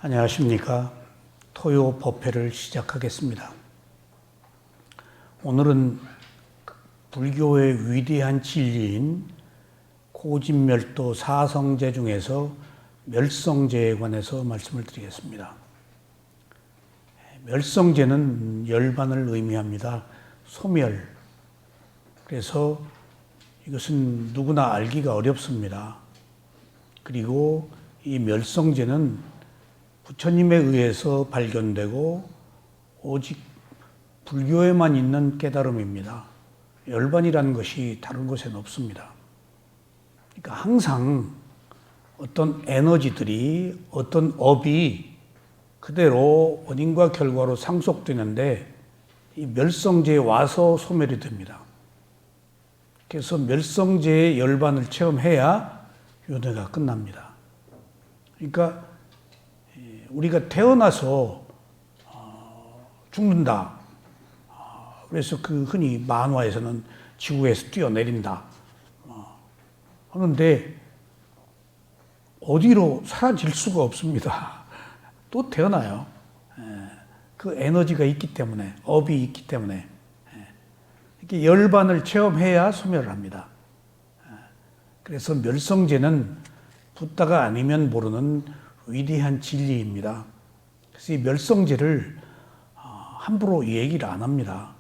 안녕하십니까. 토요 법회를 시작하겠습니다. 오늘은 불교의 위대한 진리인 고진멸도 사성제 중에서 멸성제에 관해서 말씀을 드리겠습니다. 멸성제는 열반을 의미합니다. 소멸. 그래서 이것은 누구나 알기가 어렵습니다. 그리고 이 멸성제는 부처님에 의해서 발견되고 오직 불교에만 있는 깨달음입니다. 열반이라는 것이 다른 곳에는 없습니다. 그러니까 항상 어떤 에너지들이, 어떤 업이 그대로 원인과 결과로 상속되는데 이 멸성제에 와서 소멸이 됩니다. 그래서 멸성제의 열반을 체험해야 윤회가 끝납니다. 그러니까 우리가 태어나서 죽는다. 그래서 그 흔히 만화에서는 지구에서 뛰어내린다. 하는데 어디로 사라질 수가 없습니다. 또 태어나요. 그 에너지가 있기 때문에, 업이 있기 때문에. 이렇게 열반을 체험해야 소멸을 합니다. 그래서 멸성제는 붓다가 아니면 모르는 위대한 진리입니다. 그래서 이 멸성제를 함부로 얘기를 안 합니다.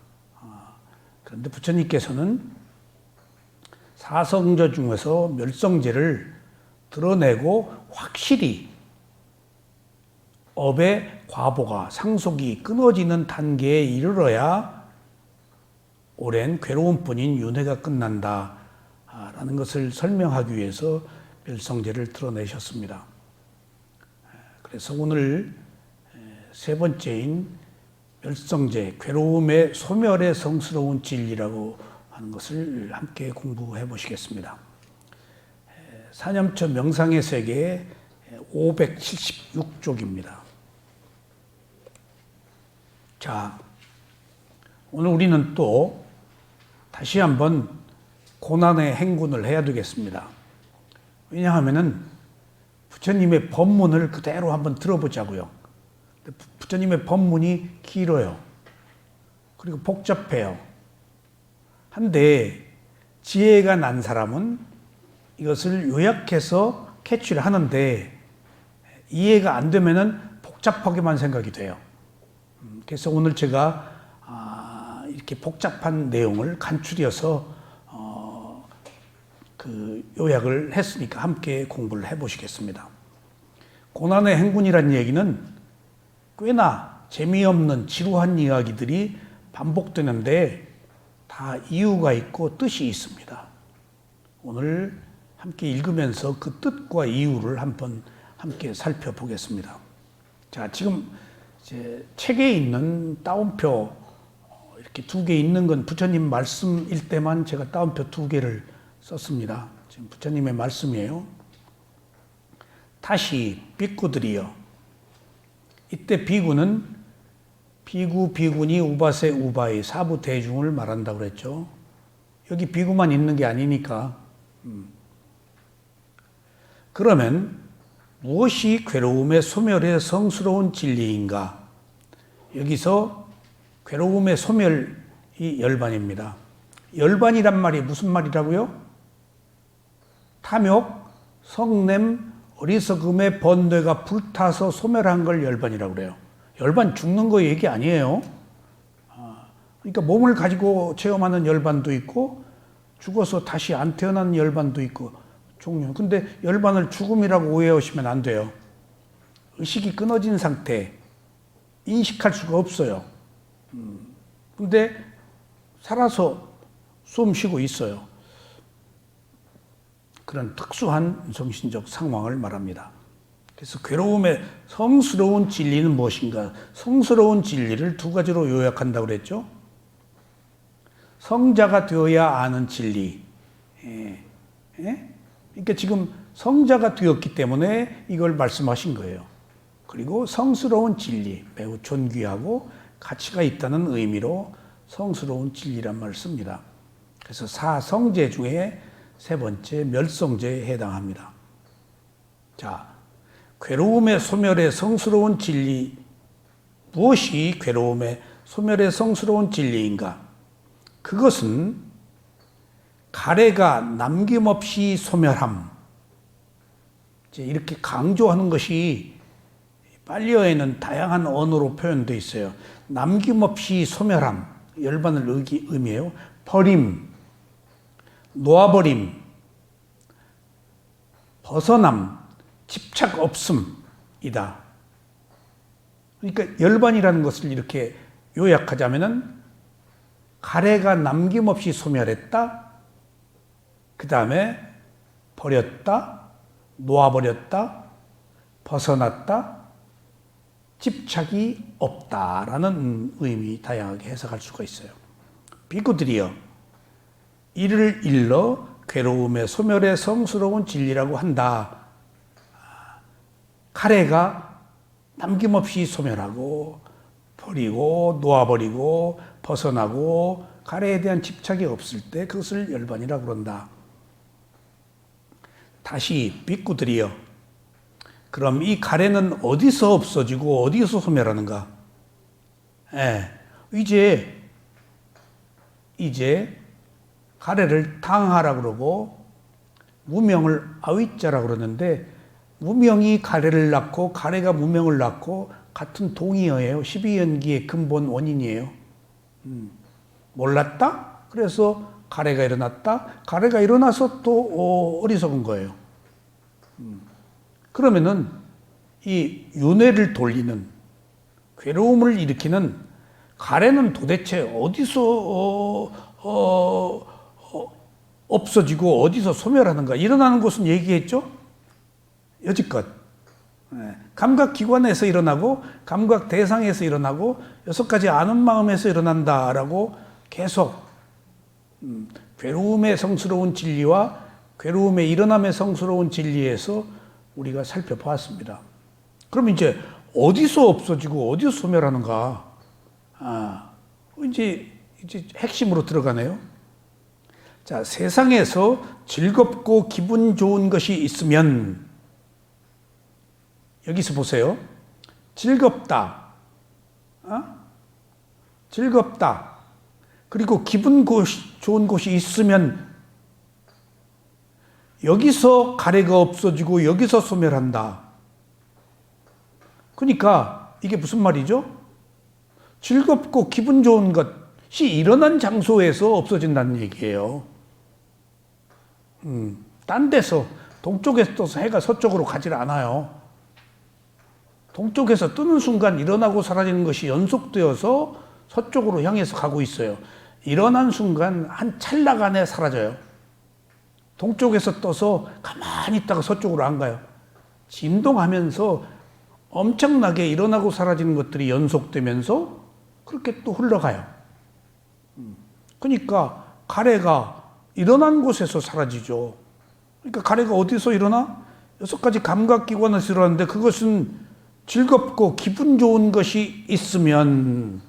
그런데 부처님께서는 사성제 중에서 멸성제를 드러내고 확실히 업의 과보가, 상속이 끊어지는 단계에 이르러야 오랜 괴로움뿐인 윤회가 끝난다라는 것을 설명하기 위해서 멸성제를 드러내셨습니다. 그래서 오늘 세 번째인 멸성제, 괴로움의 소멸의 성스러운 진리라고 하는 것을 함께 공부해 보시겠습니다. 사념처 명상의 세계 576쪽입니다. 자, 오늘 우리는 또 다시 한번 고난의 행군을 해야 되겠습니다. 왜냐하면은 부처님의 법문을 그대로 한번 들어보자고요. 부처님의 법문이 길어요. 그리고 복잡해요. 한데 지혜가 난 사람은 이것을 요약해서 캐치를 하는데 이해가 안 되면은 복잡하게만 생각이 돼요. 그래서 오늘 제가 이렇게 복잡한 내용을 간추려서 그 요약을 했으니까 함께 공부를 해보시겠습니다. 고난의 행군이라는 얘기는 꽤나 재미없는 지루한 이야기들이 반복되는데 다 이유가 있고 뜻이 있습니다. 오늘 함께 읽으면서 그 뜻과 이유를 한번 함께 살펴보겠습니다. 자, 지금 이제 책에 있는 따옴표 이렇게 2개 있는 건 부처님 말씀일 때만 제가 따옴표 2개를 썼습니다. 지금 부처님의 말씀이에요. 다시 비구들이여. 이때 비구는 비구, 비구니, 우바세, 우바이 사부 대중을 말한다고 그랬죠. 여기 비구만 있는 게 아니니까. 그러면 무엇이 괴로움의 소멸의 성스러운 진리인가? 여기서 괴로움의 소멸이 열반입니다. 열반이란 말이 무슨 말이라고요? 탐욕, 성냄, 어리석음의 번뇌가 불타서 소멸한 걸 열반이라고 그래요. 열반 죽는 거 얘기 아니에요. 그러니까 몸을 가지고 체험하는 열반도 있고 죽어서 다시 안 태어난 열반도 있고 종류. 근데 열반을 죽음이라고 오해하시면 안 돼요. 의식이 끊어진 상태, 인식할 수가 없어요. 근데 살아서 숨 쉬고 있어요. 그런 특수한 정신적 상황을 말합니다. 그래서 괴로움의 성스러운 진리는 무엇인가? 성스러운 진리를 2가지로 요약한다고 그랬죠. 성자가 되어야 아는 진리. 그러니까 지금 성자가 되었기 때문에 이걸 말씀하신 거예요. 그리고 성스러운 진리, 매우 존귀하고 가치가 있다는 의미로 성스러운 진리란 말을 씁니다. 그래서 사성제 중에 세 번째 멸성제에 해당합니다. 자, 괴로움의 소멸의 성스러운 진리, 무엇이 괴로움의 소멸의 성스러운 진리인가? 그것은 가래가 남김없이 소멸함. 이렇게 강조하는 것이 빨리어에는 다양한 언어로 표현되어 있어요. 남김없이 소멸함, 열반을 의미해요. 버림, 놓아버림, 벗어남, 집착 없음이다. 그러니까 열반이라는 것을 이렇게 요약하자면은 가래가 남김없이 소멸했다. 그 다음에 버렸다, 놓아버렸다, 벗어났다, 집착이 없다라는 의미 다양하게 해석할 수가 있어요. 비구들이여 이를 일러 괴로움의 소멸의 성스러운 진리라고 한다. 가래가 남김없이 소멸하고 버리고 놓아버리고 벗어나고 가래에 대한 집착이 없을 때 그것을 열반이라고 그런다. 다시 비구들이여 그럼 이 가래는 어디서 없어지고 어디서 소멸하는가? 이제 가래를 탕하라 그러고 무명을 아윗자라 그러는데 무명이 가래를 낳고 가래가 무명을 낳고 같은 동의어예요. 12연기의 근본 원인이에요. 몰랐다? 그래서 가래가 일어났다? 가래가 일어나서 또 어리석은 거예요. 그러면은 이 윤회를 돌리는 괴로움을 일으키는 가래는 도대체 어디서 없어지고 어디서 소멸하는가? 일어나는 곳은 얘기했죠? 여지껏 감각기관에서 일어나고 감각 대상에서 일어나고 6가지 아는 마음에서 일어난다라고 계속 괴로움의 성스러운 진리와 괴로움의 일어남의 성스러운 진리에서 우리가 살펴보았습니다. 그럼 이제 어디서 없어지고 어디서 소멸하는가? 이제 핵심으로 들어가네요. 자, 세상에서 즐겁고 기분 좋은 것이 있으면 여기서 보세요. 즐겁다. 즐겁다. 그리고 기분 좋은 곳이 있으면 여기서 가래가 없어지고 여기서 소멸한다. 그러니까 이게 무슨 말이죠? 즐겁고 기분 좋은 것이 일어난 장소에서 없어진다는 얘기예요. 딴 데서 동쪽에서 떠서 해가 서쪽으로 가질 않아요. 동쪽에서 뜨는 순간 일어나고 사라지는 것이 연속되어서 서쪽으로 향해서 가고 있어요. 일어난 순간 한 찰나간에 사라져요. 동쪽에서 떠서 가만히 있다가 서쪽으로 안 가요. 진동하면서 엄청나게 일어나고 사라지는 것들이 연속되면서 그렇게 또 흘러가요. 그러니까 가래가 일어난 곳에서 사라지죠. 그러니까 가래가 어디서 일어나? 6가지 감각기관에서 일어나는데 그것은 즐겁고 기분 좋은 것이 있으면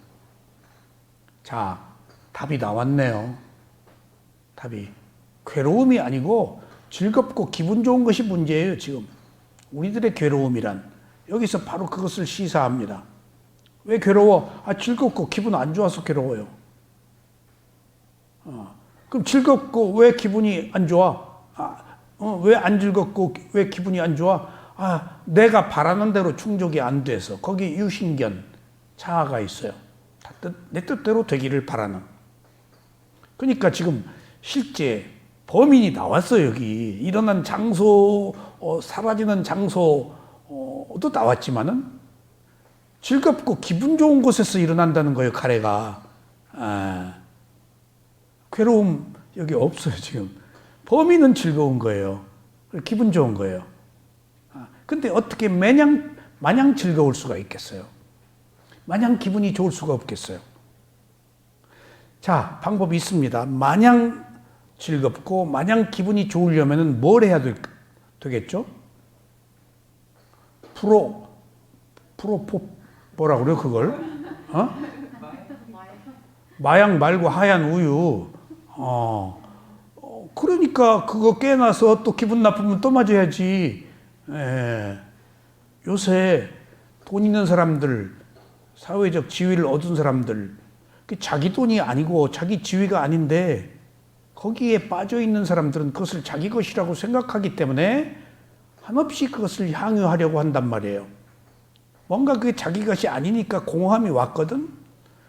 자, 답이 나왔네요. 답이 괴로움이 아니고 즐겁고 기분 좋은 것이 문제예요. 지금 우리들의 괴로움이란 여기서 바로 그것을 시사합니다. 왜 괴로워? 즐겁고 기분 안 좋아서 괴로워요. 그럼 즐겁고 왜 기분이 안 좋아? 왜 안 즐겁고 왜 기분이 안 좋아? 내가 바라는 대로 충족이 안 돼서 거기 유신견, 자아가 있어요. 내 뜻대로 되기를 바라는. 그러니까 지금 실제 범인이 나왔어요. 여기 일어난 장소, 사라지는 장소도 나왔지만은 즐겁고 기분 좋은 곳에서 일어난다는 거예요. 가래가. 괴로움 여기 없어요. 지금 범인은 즐거운 거예요. 기분 좋은 거예요. 근데 어떻게 마냥 즐거울 수가 있겠어요? 마냥 기분이 좋을 수가 없겠어요? 자, 방법이 있습니다. 마냥 즐겁고 마냥 기분이 좋으려면 뭘 해야 되겠죠? 뭐라 그래요, 그걸? 마약 말고 하얀 우유. 그러니까 그거 깨나서 또 기분 나쁘면 또 맞아야지. 요새 돈 있는 사람들, 사회적 지위를 얻은 사람들, 자기 돈이 아니고 자기 지위가 아닌데 거기에 빠져 있는 사람들은 그것을 자기 것이라고 생각하기 때문에 한없이 그것을 향유하려고 한단 말이에요. 뭔가 그게 자기 것이 아니니까 공허함이 왔거든.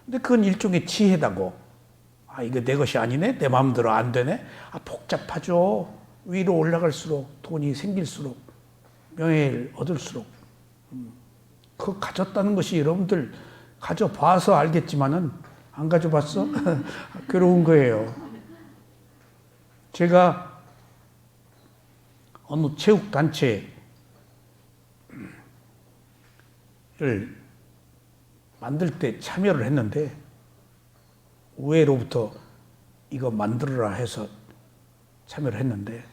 근데 그건 일종의 치해다고. 아, 이거 내 것이 아니네? 내 마음대로 안 되네? 아, 복잡하죠. 위로 올라갈수록, 돈이 생길수록, 명예를 얻을수록. 그거 가졌다는 것이 여러분들 가져봐서 알겠지만은 안 가져봤어? 괴로운 거예요. 제가 어느 체육단체를 만들 때 참여를 했는데 우회로부터 이거 만들어라 해서 참여를 했는데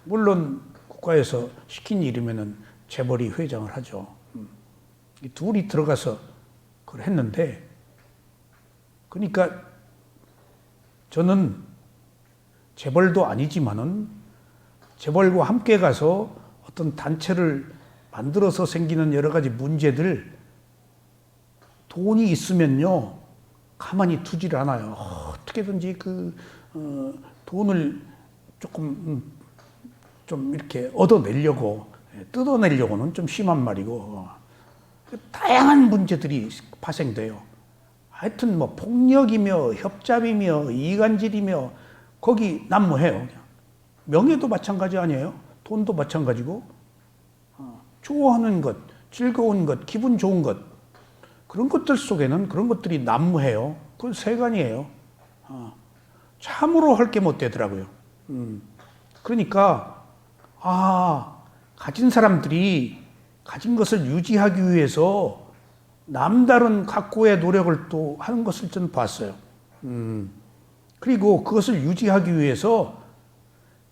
물론 국가에서 시킨 일이면은 재벌이 회장을 하죠. 이 둘이 들어가서 그걸 했는데 그러니까 저는 재벌도 아니지만은 재벌과 함께 가서 어떤 단체를 만들어서 생기는 여러 가지 문제들 돈이 있으면요 가만히 두질 않아요. 어떻게든지 돈을 조금 좀 이렇게 얻어내려고 뜯어내려고는 좀 심한 말이고 다양한 문제들이 파생돼요. 하여튼 뭐 폭력이며 협잡이며 이간질이며 거기 난무해요. 그냥. 명예도 마찬가지 아니에요? 돈도 마찬가지고 좋아하는 것, 즐거운 것, 기분 좋은 것 그런 것들 속에는 그런 것들이 난무해요. 그건 세간이에요. 참으로 할 게 못 되더라고요. 그러니까 가진 사람들이 가진 것을 유지하기 위해서 남다른 각고의 노력을 또 하는 것을 저는 봤어요. 그리고 그것을 유지하기 위해서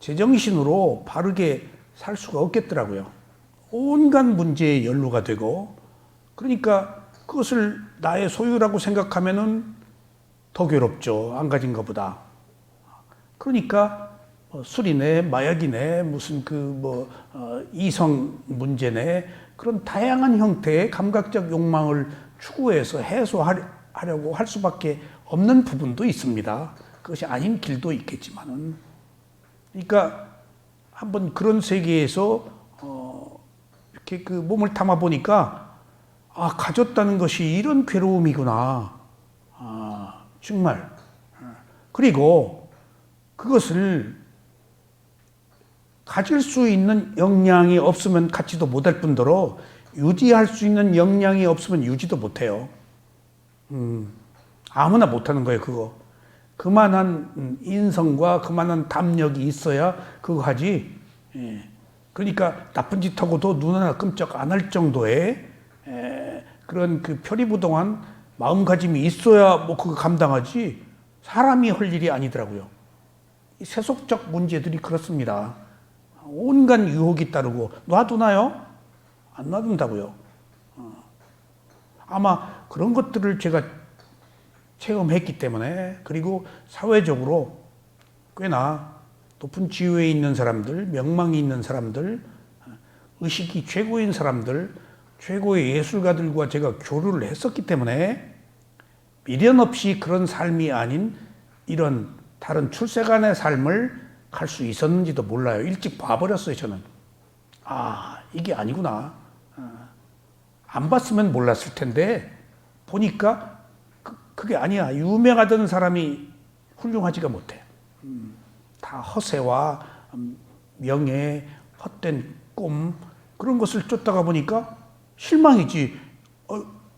제정신으로 바르게 살 수가 없겠더라고요. 온갖 문제에 연루가 되고 그러니까 그것을 나의 소유라고 생각하면은 더 괴롭죠. 안 가진 것보다. 그러니까 술이네, 마약이네, 무슨 이성 문제네 그런 다양한 형태의 감각적 욕망을 추구해서 해소하려고 할 수밖에 없는 부분도 있습니다. 그것이 아닌 길도 있겠지만은. 그러니까 한번 그런 세계에서 이렇게 그 몸을 담아 보니까 가졌다는 것이 이런 괴로움이구나. 정말. 그리고 그것을 가질 수 있는 역량이 없으면 갖지도 못할 뿐더러 유지할 수 있는 역량이 없으면 유지도 못해요. 아무나 못하는 거예요, 그거. 그만한 인성과 그만한 담력이 있어야 그거 하지. 그러니까 나쁜 짓 하고도 눈 하나 끔찍 안 할 정도의 그런 그 표리부동한 마음가짐이 있어야 뭐 그거 감당하지 사람이 할 일이 아니더라고요. 이 세속적 문제들이 그렇습니다. 온갖 유혹이 따르고 놔두나요? 안 놔둔다고요. 아마 그런 것들을 제가 체험했기 때문에 그리고 사회적으로 꽤나 높은 지위에 있는 사람들, 명망이 있는 사람들, 의식이 최고인 사람들, 최고의 예술가들과 제가 교류를 했었기 때문에 미련 없이 그런 삶이 아닌 이런 다른 출세간의 삶을 갈 수 있었는지도 몰라요. 일찍 봐버렸어요, 저는. 이게 아니구나. 안 봤으면 몰랐을 텐데 보니까 그게 아니야. 유명하던 사람이 훌륭하지가 못해. 다 허세와 명예, 헛된 꿈 그런 것을 쫓다가 보니까 실망이지.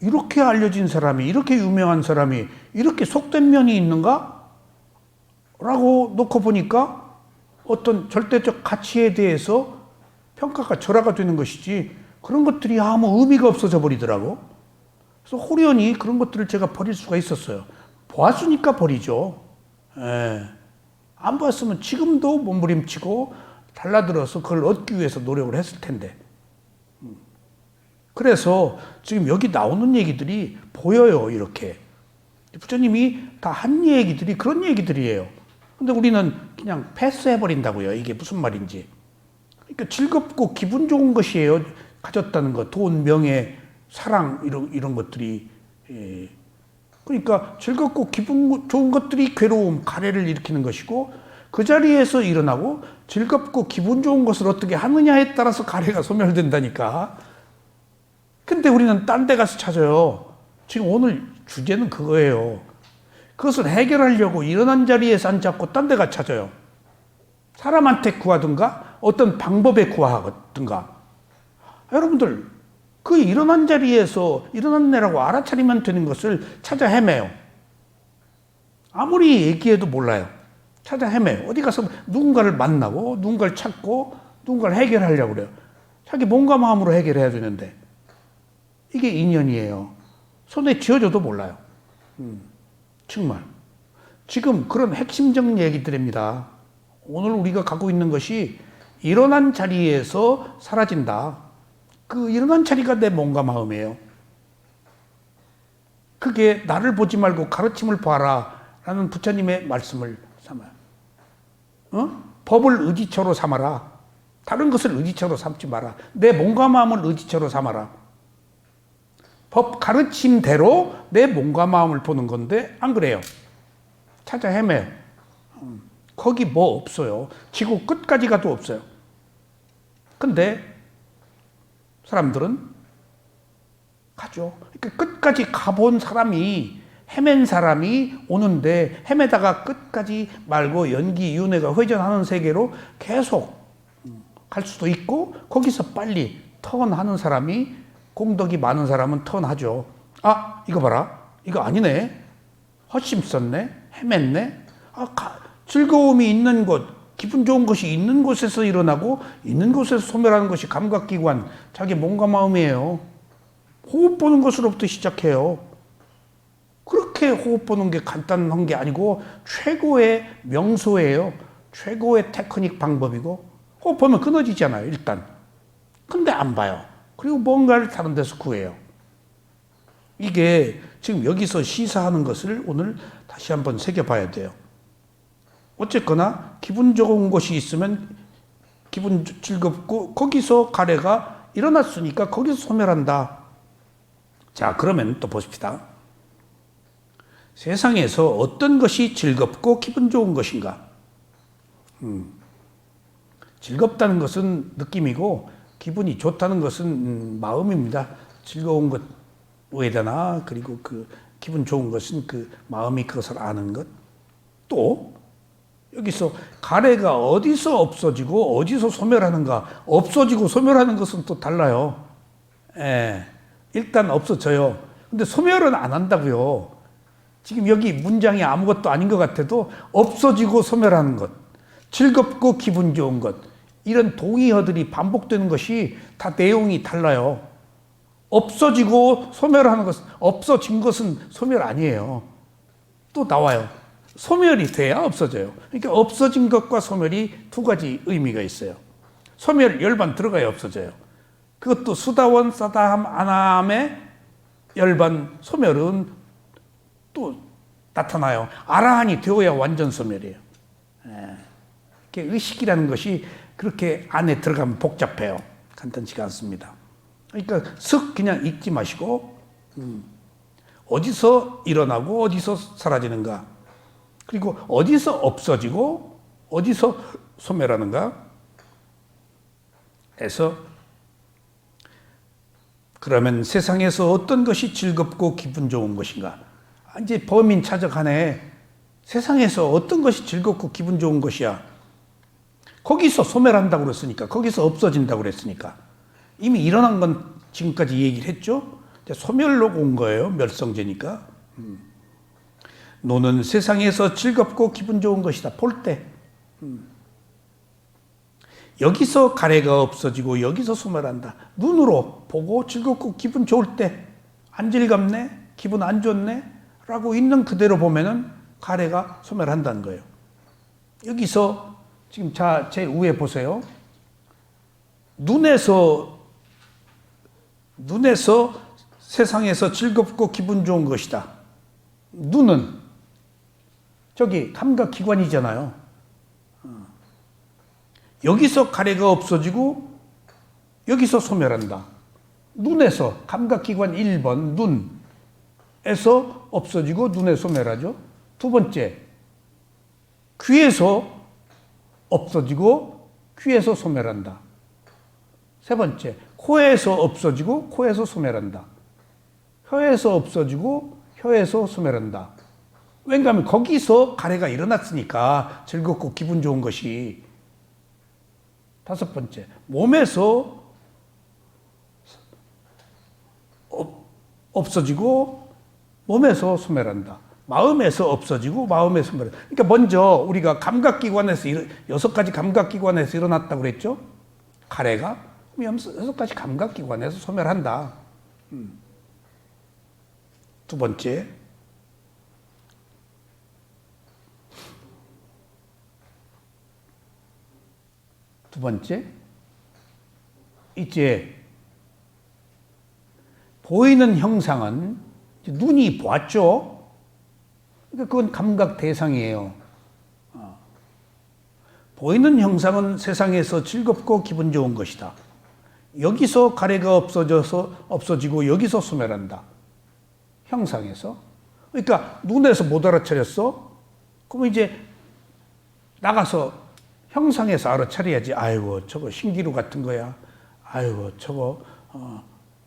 이렇게 알려진 사람이, 이렇게 유명한 사람이 이렇게 속된 면이 있는가? 라고 놓고 보니까 어떤 절대적 가치에 대해서 평가가 절하가 되는 것이지 그런 것들이 아무 의미가 없어져 버리더라고. 그래서 호련히 그런 것들을 제가 버릴 수가 있었어요. 보았으니까 버리죠. 안 봤으면 지금도 몸부림치고 달라들어서 그걸 얻기 위해서 노력을 했을 텐데. 그래서 지금 여기 나오는 얘기들이 보여요, 이렇게. 부처님이 다 한 얘기들이 그런 얘기들이에요. 근데 우리는 그냥 패스해버린다고요. 이게 무슨 말인지. 그러니까 즐겁고 기분 좋은 것이에요. 가졌다는 것, 돈, 명예, 사랑 이런 것들이 그러니까 즐겁고 기분 좋은 것들이 괴로움, 가래를 일으키는 것이고 그 자리에서 일어나고 즐겁고 기분 좋은 것을 어떻게 하느냐에 따라서 가래가 소멸된다니까. 근데 우리는 딴 데 가서 찾아요. 지금 오늘 주제는 그거예요. 그것을 해결하려고 일어난 자리에서 안 잡고 딴 데 가 찾아요. 사람한테 구하든가 어떤 방법에 구하든가. 여러분들 그 일어난 자리에서 일어났네라고 알아차리면 되는 것을 찾아 헤매요. 아무리 얘기해도 몰라요. 찾아 헤매요. 어디 가서 누군가를 만나고 누군가를 찾고 누군가를 해결하려고 그래요. 자기 몸과 마음으로 해결해야 되는데 이게 인연이에요. 손에 쥐어줘도 몰라요. 정말 지금 그런 핵심적인 얘기들입니다. 오늘 우리가 갖고 있는 것이 일어난 자리에서 사라진다. 그 일어난 자리가 내 몸과 마음이에요. 그게 나를 보지 말고 가르침을 봐라 라는 부처님의 말씀을 삼아요. 법을 의지처로 삼아라. 다른 것을 의지처로 삼지 마라. 내 몸과 마음을 의지처로 삼아라. 법 가르침대로 내 몸과 마음을 보는 건데 안 그래요. 찾아 헤매요. 거기 뭐 없어요. 지구 끝까지 가도 없어요. 근데 사람들은 가죠. 그러니까 끝까지 가본 사람이 헤맨 사람이 오는데 헤매다가 끝까지 말고 연기, 윤회가 회전하는 세계로 계속 갈 수도 있고 거기서 빨리 턴하는 사람이 공덕이 많은 사람은 턴하죠. 아 이거 봐라. 이거 아니네. 헛심 썼네. 헤맸네. 즐거움이 있는 곳, 기분 좋은 것이 있는 곳에서 일어나고 있는 곳에서 소멸하는 것이 감각기관, 자기 몸과 마음이에요. 호흡 보는 것으로부터 시작해요. 그렇게 호흡 보는 게 간단한 게 아니고 최고의 명소예요. 최고의 테크닉 방법이고 호흡 보면 끊어지잖아요. 일단. 근데 안 봐요. 그리고 뭔가를 다른 데서 구해요. 이게 지금 여기서 시사하는 것을 오늘 다시 한번 새겨봐야 돼요. 어쨌거나 기분 좋은 것이 있으면 기분 즐겁고 거기서 가래가 일어났으니까 거기서 소멸한다. 자, 그러면 또 보십시다. 세상에서 어떤 것이 즐겁고 기분 좋은 것인가? 즐겁다는 것은 느낌이고 기분이 좋다는 것은 마음입니다. 즐거운 것 왜다나 그리고 그 기분 좋은 것은 그 마음이 그것을 아는 것. 또 여기서 가래가 어디서 없어지고 어디서 소멸하는가. 없어지고 소멸하는 것은 또 달라요. 일단 없어져요. 근데 소멸은 안 한다고요. 지금 여기 문장이 아무것도 아닌 것 같아도 없어지고 소멸하는 것, 즐겁고 기분 좋은 것, 이런 동의어들이 반복되는 것이 다 내용이 달라요. 없어지고 소멸하는 것은, 없어진 것은 소멸 아니에요. 또 나와요. 소멸이 돼야 없어져요. 그러니까 없어진 것과 소멸이 두 가지 의미가 있어요. 소멸 열반 들어가야 없어져요. 그것도 수다원 사다함 아나함의 열반 소멸은 또 나타나요. 아라한이 되어야 완전 소멸이에요. 의식이라는 것이 그렇게 안에 들어가면 복잡해요. 간단치가 않습니다. 그러니까 슥 그냥 잊지 마시고 어디서 일어나고 어디서 사라지는가, 그리고 어디서 없어지고 어디서 소멸하는가 해서, 그러면 세상에서 어떤 것이 즐겁고 기분 좋은 것인가? 이제 범인 찾아가네. 세상에서 어떤 것이 즐겁고 기분 좋은 것이야? 거기서 소멸한다고 그랬으니까, 거기서 없어진다고 그랬으니까. 이미 일어난 건 지금까지 얘기를 했죠. 소멸로 온 거예요. 멸성제니까. 노는 세상에서 즐겁고 기분 좋은 것이다. 볼 때. 여기서 가래가 없어지고 여기서 소멸한다. 눈으로 보고 즐겁고 기분 좋을 때 안 즐겁네? 기분 안 좋네? 라고 있는 그대로 보면은 가래가 소멸한다는 거예요. 여기서 지금 제 위에 보세요. 눈에서 세상에서 즐겁고 기분 좋은 것이다. 눈은 저기 감각기관이잖아요. 여기서 가래가 없어지고 여기서 소멸한다. 눈에서 감각기관 1번 눈에서 없어지고 눈에 소멸하죠. 두 번째, 귀에서 없어지고 귀에서 소멸한다. 세 번째, 코에서 없어지고 코에서 소멸한다. 혀에서 없어지고 혀에서 소멸한다. 왜냐하면 거기서 가래가 일어났으니까 즐겁고 기분 좋은 것이. 다섯 번째, 몸에서 없어지고 몸에서 소멸한다. 마음에서 없어지고 마음에서 소멸한다. 그러니까 먼저 우리가 감각기관에서 6가지 감각기관에서 일어났다고 그랬죠. 가래가 6가지 감각기관에서 소멸한다. 두 번째, 이제 보이는 형상은 눈이 보았죠. 그러니까 그건 감각 대상이에요. 보이는 형상은 세상에서 즐겁고 기분 좋은 것이다. 여기서 가래가 없어지고 여기서 소멸한다. 형상에서. 그러니까 눈에서 못 알아차렸어? 그러면 이제 나가서 형상에서 알아차려야지. 아이고 저거 신기루 같은 거야. 아이고 저거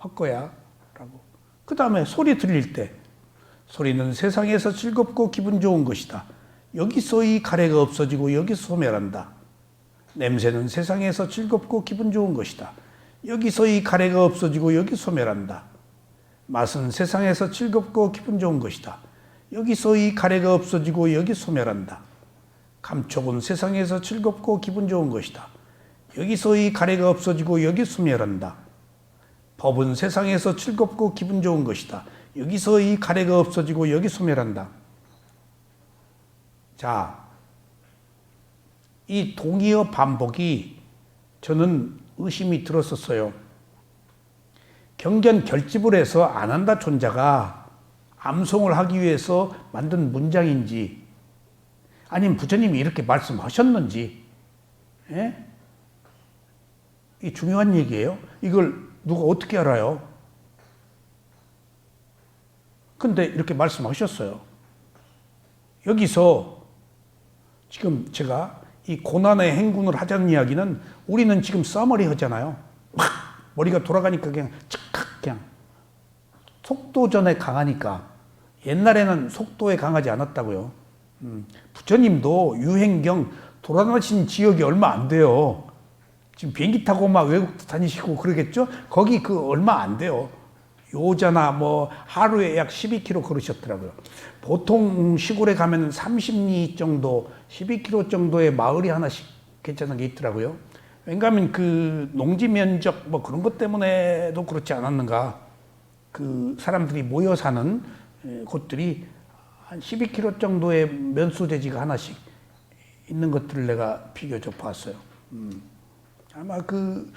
헛거야. 라고. 그 다음에 소리 들릴 때 소리는 세상에서 즐겁고 기분 좋은 것이다. 여기서 이 가래가 없어지고 여기서 소멸한다. 냄새는 세상에서 즐겁고 기분 좋은 것이다. 여기서 이 가래가 없어지고 여기 소멸한다. 맛은 세상에서 즐겁고 기분 좋은 것이다. 여기서 이 가래가 없어지고 여기 소멸한다. 감촉은 세상에서 즐겁고 기분 좋은 것이다. 여기서 이 가래가 없어지고 여기 소멸한다. 법은 세상에서 즐겁고 기분 좋은 것이다. 여기서 이 가래가 없어지고 여기 소멸한다. 자, 이 동의어 반복이 저는 의심이 들었었어요. 경전 결집을 해서 안한다 촌자가 암송을 하기 위해서 만든 문장인지 아니면 부처님이 이렇게 말씀하셨는지, 예? 이 중요한 얘기예요. 이걸 누가 어떻게 알아요? 근데 이렇게 말씀하셨어요. 여기서 지금 제가 이 고난의 행군을 하자는 이야기는 우리는 지금 써머리 하잖아요. 막 머리가 돌아가니까 그냥 즉각 그냥 속도전에 강하니까. 옛날에는 속도에 강하지 않았다고요. 부처님도 유행경 돌아다니신 지역이 얼마 안 돼요. 지금 비행기 타고 막 외국도 다니시고 그러겠죠? 거기 얼마 안 돼요. 요자나 뭐 하루에 약 12km 걸으셨더라고요. 보통 시골에 가면 30리 정도, 12km 정도의 마을이 하나씩 괜찮은 게 있더라고요. 왜냐하면 그 농지 면적 뭐 그런 것 때문에도 그렇지 않았는가. 그 사람들이 모여 사는 곳들이 한 12km 정도의 면수대지가 하나씩 있는 것들을 내가 비교적 봤어요. 아마 그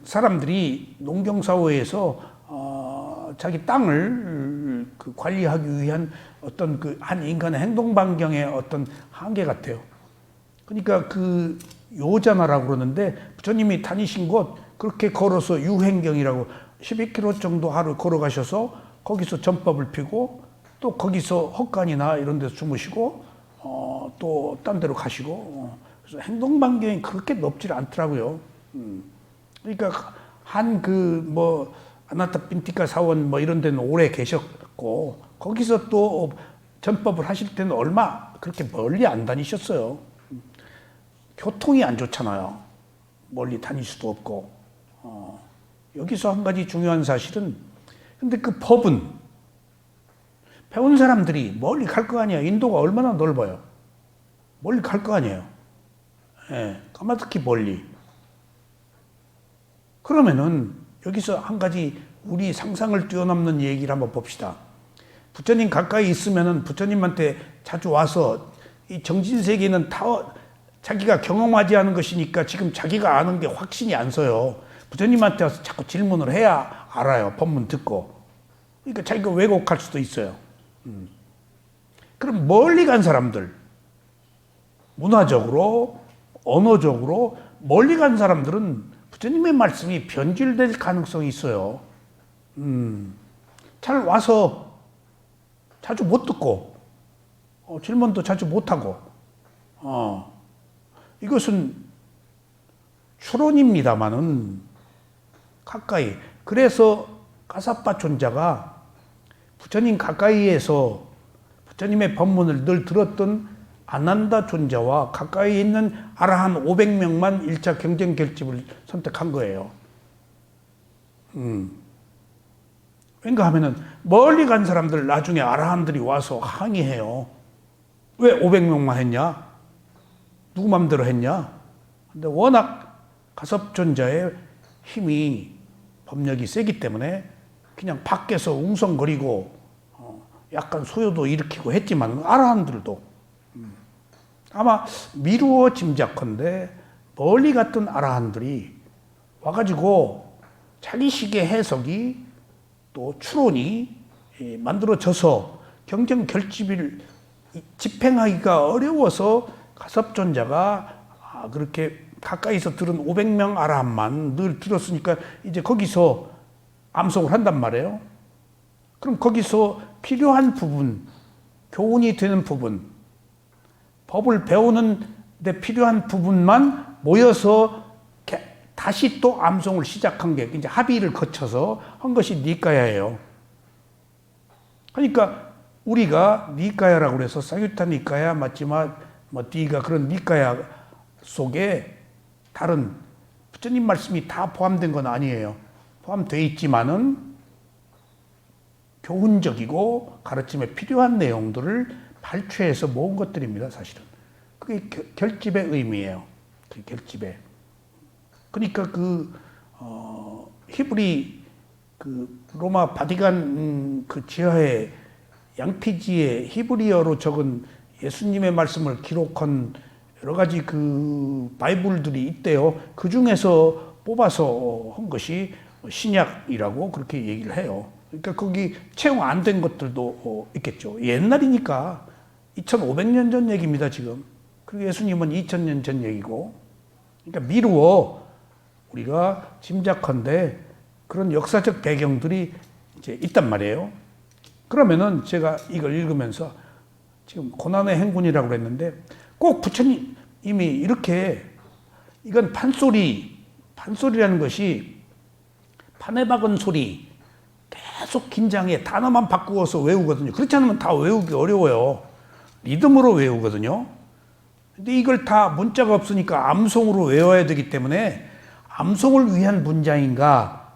사람들이 농경사회에서 자기 땅을 관리하기 위한 어떤 한 인간의 행동 반경의 어떤 한계 같아요. 그러니까 요자나라고 그러는데 부처님이 다니신 곳 그렇게 걸어서 유행경이라고 12km 정도 하루 걸어가셔서 거기서 전법을 피고 또 거기서 헛간이나 이런 데서 주무시고 또 딴 데로 가시고 그래서 행동 반경이 그렇게 넓지 않더라고요. 그러니까 아나타 빈티카 사원 뭐 이런 데는 오래 계셨고 거기서 또 전법을 하실 때는 얼마 그렇게 멀리 안 다니셨어요. 교통이 안 좋잖아요. 멀리 다닐 수도 없고. 여기서 한 가지 중요한 사실은 근데 그 법은 배운 사람들이 멀리 갈 거 아니에요. 인도가 얼마나 넓어요. 멀리 갈 거 아니에요. 예, 까마득히 멀리. 그러면은 여기서 한 가지 우리 상상을 뛰어넘는 얘기를 한번 봅시다. 부처님 가까이 있으면은 부처님한테 자주 와서 이 정신세계는 자기가 경험하지 않은 것이니까 지금 자기가 아는 게 확신이 안 서요. 부처님한테 와서 자꾸 질문을 해야 알아요. 법문 듣고. 그러니까 자기가 왜곡할 수도 있어요. 그럼 멀리 간 사람들, 문화적으로, 언어적으로 멀리 간 사람들은 부처님의 말씀이 변질될 가능성이 있어요. 잘 와서 자주 못 듣고, 질문도 자주 못하고, 이것은 추론입니다마는 가까이. 그래서 가사파 존자가 부처님 가까이에서 부처님의 법문을 늘 들었던 아난다 존자와 가까이 있는 아라한 500명만 1차 경쟁 결집을 선택한 거예요. 왠가 하면은 멀리 간 사람들 나중에 아라한들이 와서 항의해요. 왜 500명만 했냐? 누구 맘대로 했냐? 근데 워낙 가섭존자의 힘이 법력이 세기 때문에 그냥 밖에서 웅성거리고 약간 소요도 일으키고 했지만 아라한들도 아마 미루어 짐작컨대 멀리 갔던 아라한들이 와가지고 자기식의 해석이 또 추론이 만들어져서 경쟁 결집을 집행하기가 어려워서 가섭존자가 그렇게 가까이서 들은 500명 아라한만 늘 들었으니까 이제 거기서 암송을 한단 말이에요. 그럼 거기서 필요한 부분, 교훈이 되는 부분, 법을 배우는 데 필요한 부분만 모여서 다시 또 암송을 시작한 게 이제 합의를 거쳐서 한 것이 니까야예요. 그러니까 우리가 니까야라고 해서 사유타 니까야 맞지만 디가 그런 니까야 속에 다른 부처님 말씀이 다 포함된 건 아니에요. 포함되어 있지만은 교훈적이고 가르침에 필요한 내용들을 발췌해서 모은 것들입니다, 사실은. 그게 결집의 의미예요. 그 결집의. 그러니까 히브리 로마 바티칸 지하에 양피지에 히브리어로 적은 예수님의 말씀을 기록한 여러 가지 바이블들이 있대요. 그 중에서 뽑아서 한 것이 신약이라고 그렇게 얘기를 해요. 그러니까 거기 채용 안 된 것들도 있겠죠. 옛날이니까 2500년 전 얘기입니다, 지금. 그리고 예수님은 2000년 전 얘기고. 그러니까 미루어 우리가 짐작컨대 그런 역사적 배경들이 이제 있단 말이에요. 그러면은 제가 이걸 읽으면서 지금 고난의 행군이라고 그랬는데 꼭 부처님이 이렇게 이건 판소리라는 것이 판에 박은 소리 계속 긴장해 단어만 바꾸어서 외우거든요. 그렇지 않으면 다 외우기 어려워요. 리듬으로 외우거든요. 근데 이걸 다 문자가 없으니까 암송으로 외워야 되기 때문에 암송을 위한 문장인가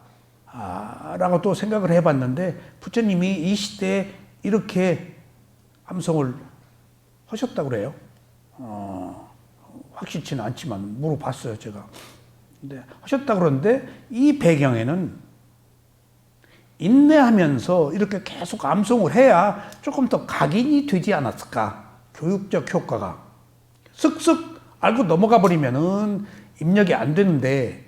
라고 또 생각을 해봤는데 부처님이 이 시대에 이렇게 암송을 하셨다고 그래요. 확실치는 않지만 물어봤어요, 제가. 근데 하셨다고 그러는데 이 배경에는 인내하면서 이렇게 계속 암송을 해야 조금 더 각인이 되지 않았을까. 교육적 효과가. 쓱쓱 알고 넘어가 버리면은 입력이 안 되는데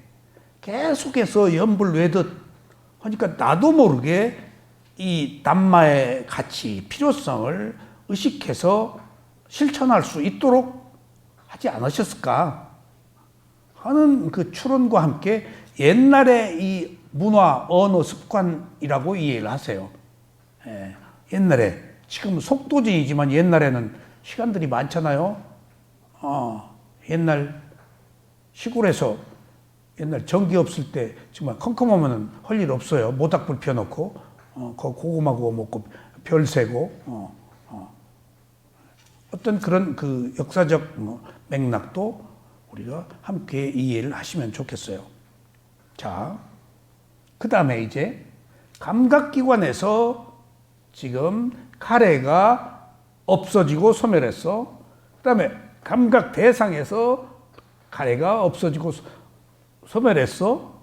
계속해서 연불 외듯 하니까 나도 모르게 이 담마의 가치, 필요성을 의식해서 실천할 수 있도록 하지 않으셨을까 하는 그 추론과 함께 옛날에 이 문화, 언어, 습관이라고 이해를 하세요. 옛날에, 지금 속도진이지만 옛날에는 시간들이 많잖아요. 옛날 시골에서 옛날 전기 없을 때 정말 컴컴하면은 할 일 없어요. 모닥불 펴놓고 고구마 구워 먹고 별 세고 어떤 그런 그 역사적 맥락도 우리가 함께 이해를 하시면 좋겠어요. 자, 그 다음에 이제 감각기관에서 지금 카레가 없어지고 소멸했어. 그 다음에 감각 대상에서 카레가 없어지고 소멸했어.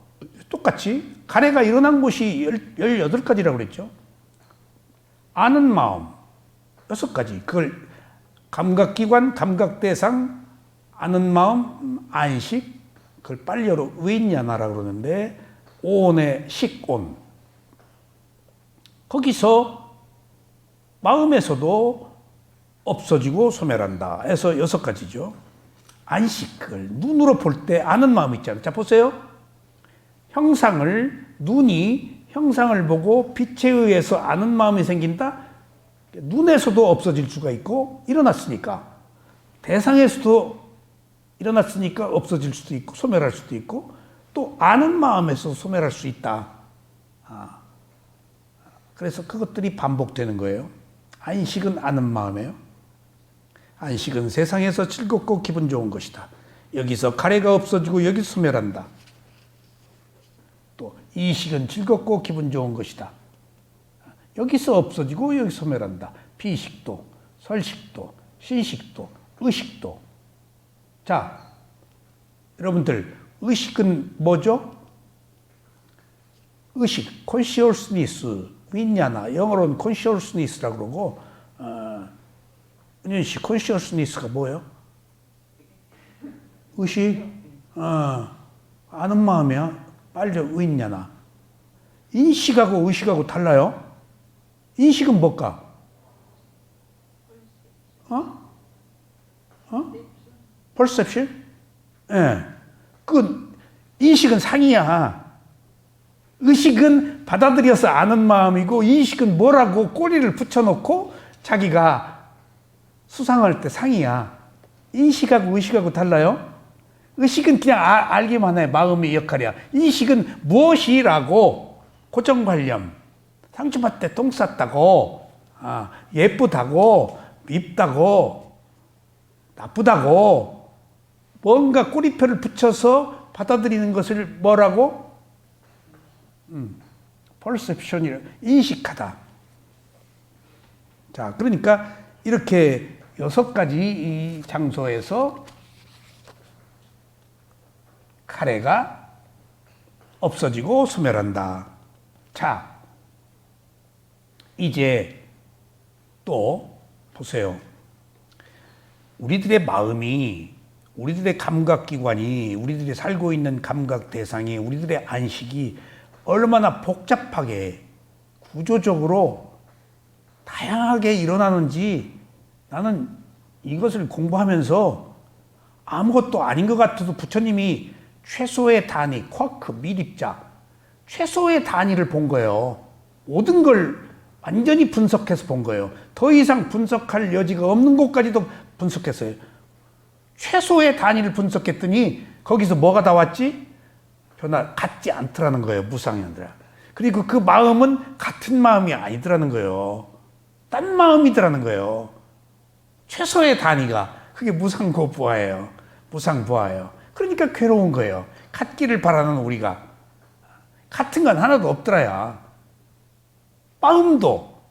똑같이 가래가 일어난 곳이 18가지라고 그랬죠. 아는 마음 6가지. 그걸 감각기관, 감각대상, 아는 마음, 안식, 그걸 빨리어로 위냐나라고 그러는데 온의 식온. 거기서 마음에서도 없어지고 소멸한다 해서 6가지죠. 안식, 그걸 눈으로 볼 때 아는 마음 있잖아요. 자, 보세요. 눈이 형상을 보고 빛에 의해서 아는 마음이 생긴다? 눈에서도 없어질 수가 있고, 일어났으니까. 대상에서도 일어났으니까 없어질 수도 있고, 소멸할 수도 있고, 또 아는 마음에서 소멸할 수 있다. 그래서 그것들이 반복되는 거예요. 안식은 아는 마음이에요. 안식은 세상에서 즐겁고 기분 좋은 것이다. 여기서 가래가 없어지고 여기서 소멸한다. 또 이식은 즐겁고 기분 좋은 것이다. 여기서 없어지고 여기서 소멸한다. 비식도, 설식도, 신식도, 의식도. 자, 여러분들 의식은 뭐죠? 의식, consciousness, 윈냐나, 영어로는 consciousness라고 그러고, 은현 씨, consciousness가 뭐예요? 의식? 아는 마음이야. 빨리 윈냐나. 인식하고 의식하고 달라요? 인식은 뭘까? perception? 예. 그 인식은 상이야. 의식은 받아들여서 아는 마음이고, 인식은 뭐라고 꼬리를 붙여놓고 자기가 수상할 때 상이야. 인식하고 의식하고 달라요? 의식은 그냥 알기만 해. 마음의 역할이야. 인식은 무엇이라고, 고정관념, 상처받을 때 똥 쌌다고, 예쁘다고, 밉다고, 나쁘다고, 뭔가 꼬리표를 붙여서 받아들이는 것을 뭐라고? perception이라, 인식하다. 자, 그러니까 이렇게 6가지 이 장소에서 카레가 없어지고 소멸한다. 자, 이제 또 보세요. 우리들의 마음이, 우리들의 감각기관이, 우리들이 살고 있는 감각 대상이, 우리들의 안식이 얼마나 복잡하게 구조적으로 다양하게 일어나는지 나는 이것을 공부하면서 아무것도 아닌 것 같아도 부처님이 최소의 단위, 쿼크, 밀입자, 최소의 단위를 본 거예요. 모든 걸 완전히 분석해서 본 거예요. 더 이상 분석할 여지가 없는 곳까지도 분석했어요. 최소의 단위를 분석했더니 거기서 뭐가 나왔지? 같지 않더라는 거예요. 무상현들아. 그리고 그 마음은 같은 마음이 아니더라는 거예요. 딴 마음이더라는 거예요. 최소의 단위가 그게 무상고부하예요. 무상부하예요. 그러니까 괴로운 거예요. 같기를 바라는 우리가. 같은 건 하나도 없더라야. 마음도.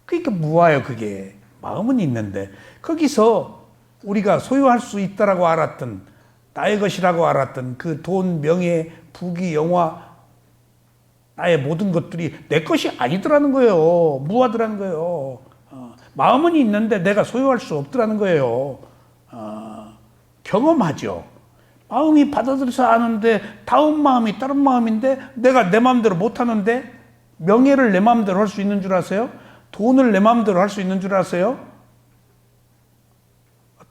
그러니까 무아예요. 그게. 마음은 있는데 거기서 우리가 소유할 수 있다라고 알았던, 나의 것이라고 알았던 그 돈, 명예, 부귀, 영화, 나의 모든 것들이 내 것이 아니더라는 거예요. 무하더라는 거예요. 마음은 있는데 내가 소유할 수 없더라는 거예요. 경험하죠. 마음이 받아들여서 아는데 다음 마음이 다른 마음인데 내가 내 마음대로 못하는데, 명예를 내 마음대로 할 수 있는 줄 아세요? 돈을 내 마음대로 할 수 있는 줄 아세요?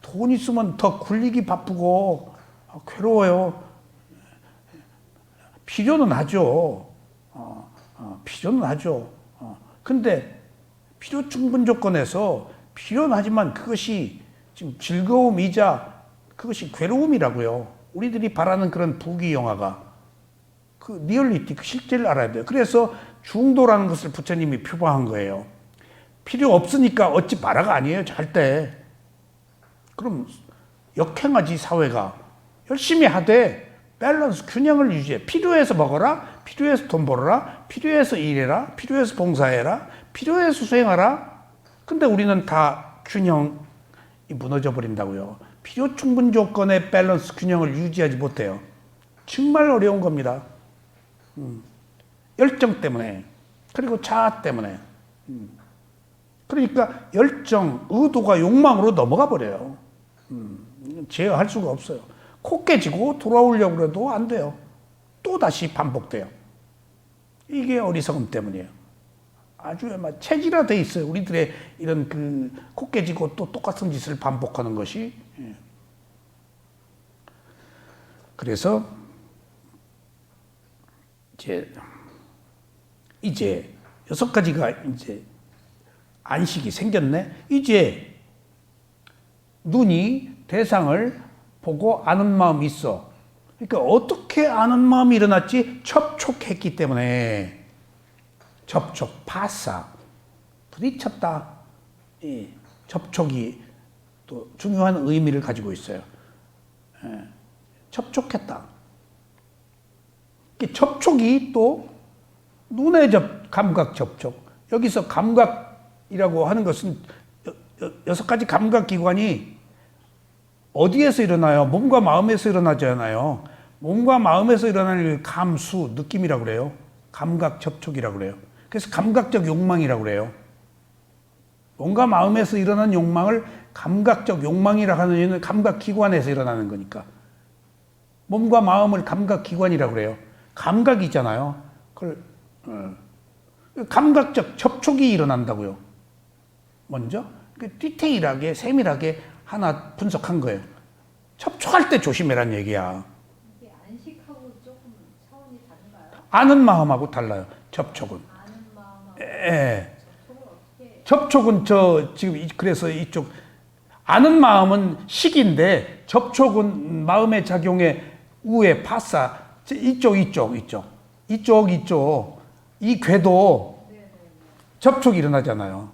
돈 있으면 더 굴리기 바쁘고 괴로워요. 필요는 하죠. 필요는 하죠. 근데 필요 충분 조건에서 필요는 하지만 그것이 지금 즐거움이자 그것이 괴로움이라고요. 우리들이 바라는 그런 부귀 영화가 그 리얼리티, 그 실제를 알아야 돼요. 그래서 중도라는 것을 부처님이 표방한 거예요. 필요 없으니까 얻지 마라가 아니에요. 절대. 그럼 역행하지. 사회가 열심히 하되 밸런스, 균형을 유지해. 필요해서 먹어라, 필요해서 돈 벌어라, 필요해서 일해라, 필요해서 봉사해라, 필요해서 수행하라. 근데 우리는 다 균형이 무너져 버린다고요. 필요 충분 조건의 밸런스, 균형을 유지하지 못해요. 정말 어려운 겁니다. 열정 때문에, 그리고 자아 때문에. 그러니까 열정, 의도가 욕망으로 넘어가 버려요. 제어할 수가 없어요. 코 깨지고 돌아오려고 해도 안 돼요. 또 다시 반복돼요. 이게 어리석음 때문이에요. 아주 체질화돼 있어요. 우리들의 이런 그 코 깨지고 또 똑같은 짓을 반복하는 것이. 그래서 이제 6가지가 이제 안식이 생겼네. 이제 눈이 대상을 보고 아는 마음이 있어. 그러니까 어떻게 아는 마음이 일어났지? 접촉했기 때문에. 접촉, 파사, 부딪혔다. 이 접촉이 또 중요한 의미를 가지고 있어요. 접촉했다. 접촉이 또 눈의 감각 접촉. 여기서 감각이라고 하는 것은 6가지 감각기관이 어디에서 일어나요? 몸과 마음에서 일어나잖아요. 몸과 마음에서 일어나는 감수, 느낌이라고 그래요. 감각 접촉이라고 그래요. 그래서 감각적 욕망이라고 그래요. 몸과 마음에서 일어나는 욕망을 감각적 욕망이라고 하는 이유는 감각기관에서 일어나는 거니까. 몸과 마음을 감각기관이라고 그래요. 감각이 있잖아요. 그걸 감각적 접촉이 일어난다고요. 먼저 디테일하게 세밀하게 하나 분석한 거예요. 접촉할 때 조심해란 얘기야. 이게 안식하고 조금 차원이 다른가요? 아는 마음하고 달라요. 접촉은. 아는 마음하고 예. 접촉을 어떻게? 접촉은 지금 그래서 이쪽 아는 마음은 식인데 접촉은 마음의 작용에 우에 파사 이쪽 이 궤도 접촉이 일어나잖아요.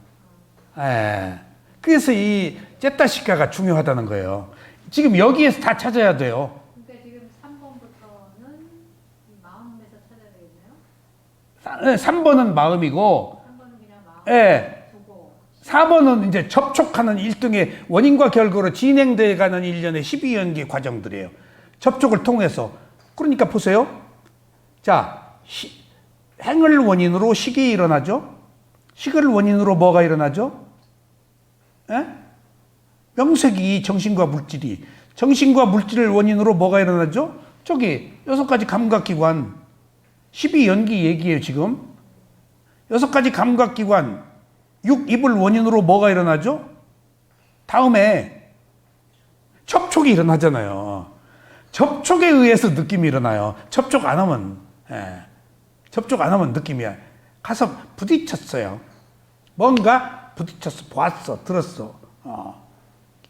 예. 그래서 이 제타시카가 중요하다는 거예요. 지금 여기에서 다 찾아야 돼요. 그러니까 지금 3번부터는 마음에서 찾아야 되겠네요. 3번은 마음이고, 3번은 그냥 마음 예. 두고 4번은 이제 접촉하는 일종의 원인과 결과로 진행돼 가는 일련의 12연계 과정들이에요. 접촉을 통해서. 그러니까 보세요. 자, 행을 원인으로 식이 일어나죠? 식을 원인으로 뭐가 일어나죠? 예? 명색이 정신과 물질이. 정신과 물질을 원인으로 뭐가 일어나죠? 저기 6가지 감각기관 12연기 얘기예요 지금. 6가지 감각기관 6, 입을 원인으로 뭐가 일어나죠? 다음에 접촉이 일어나잖아요. 접촉에 의해서 느낌이 일어나요. 접촉 안 하면 접촉 안 하면 느낌이야. 가서 부딪혔어요. 뭔가 부딪혔어. 보았어. 들었어.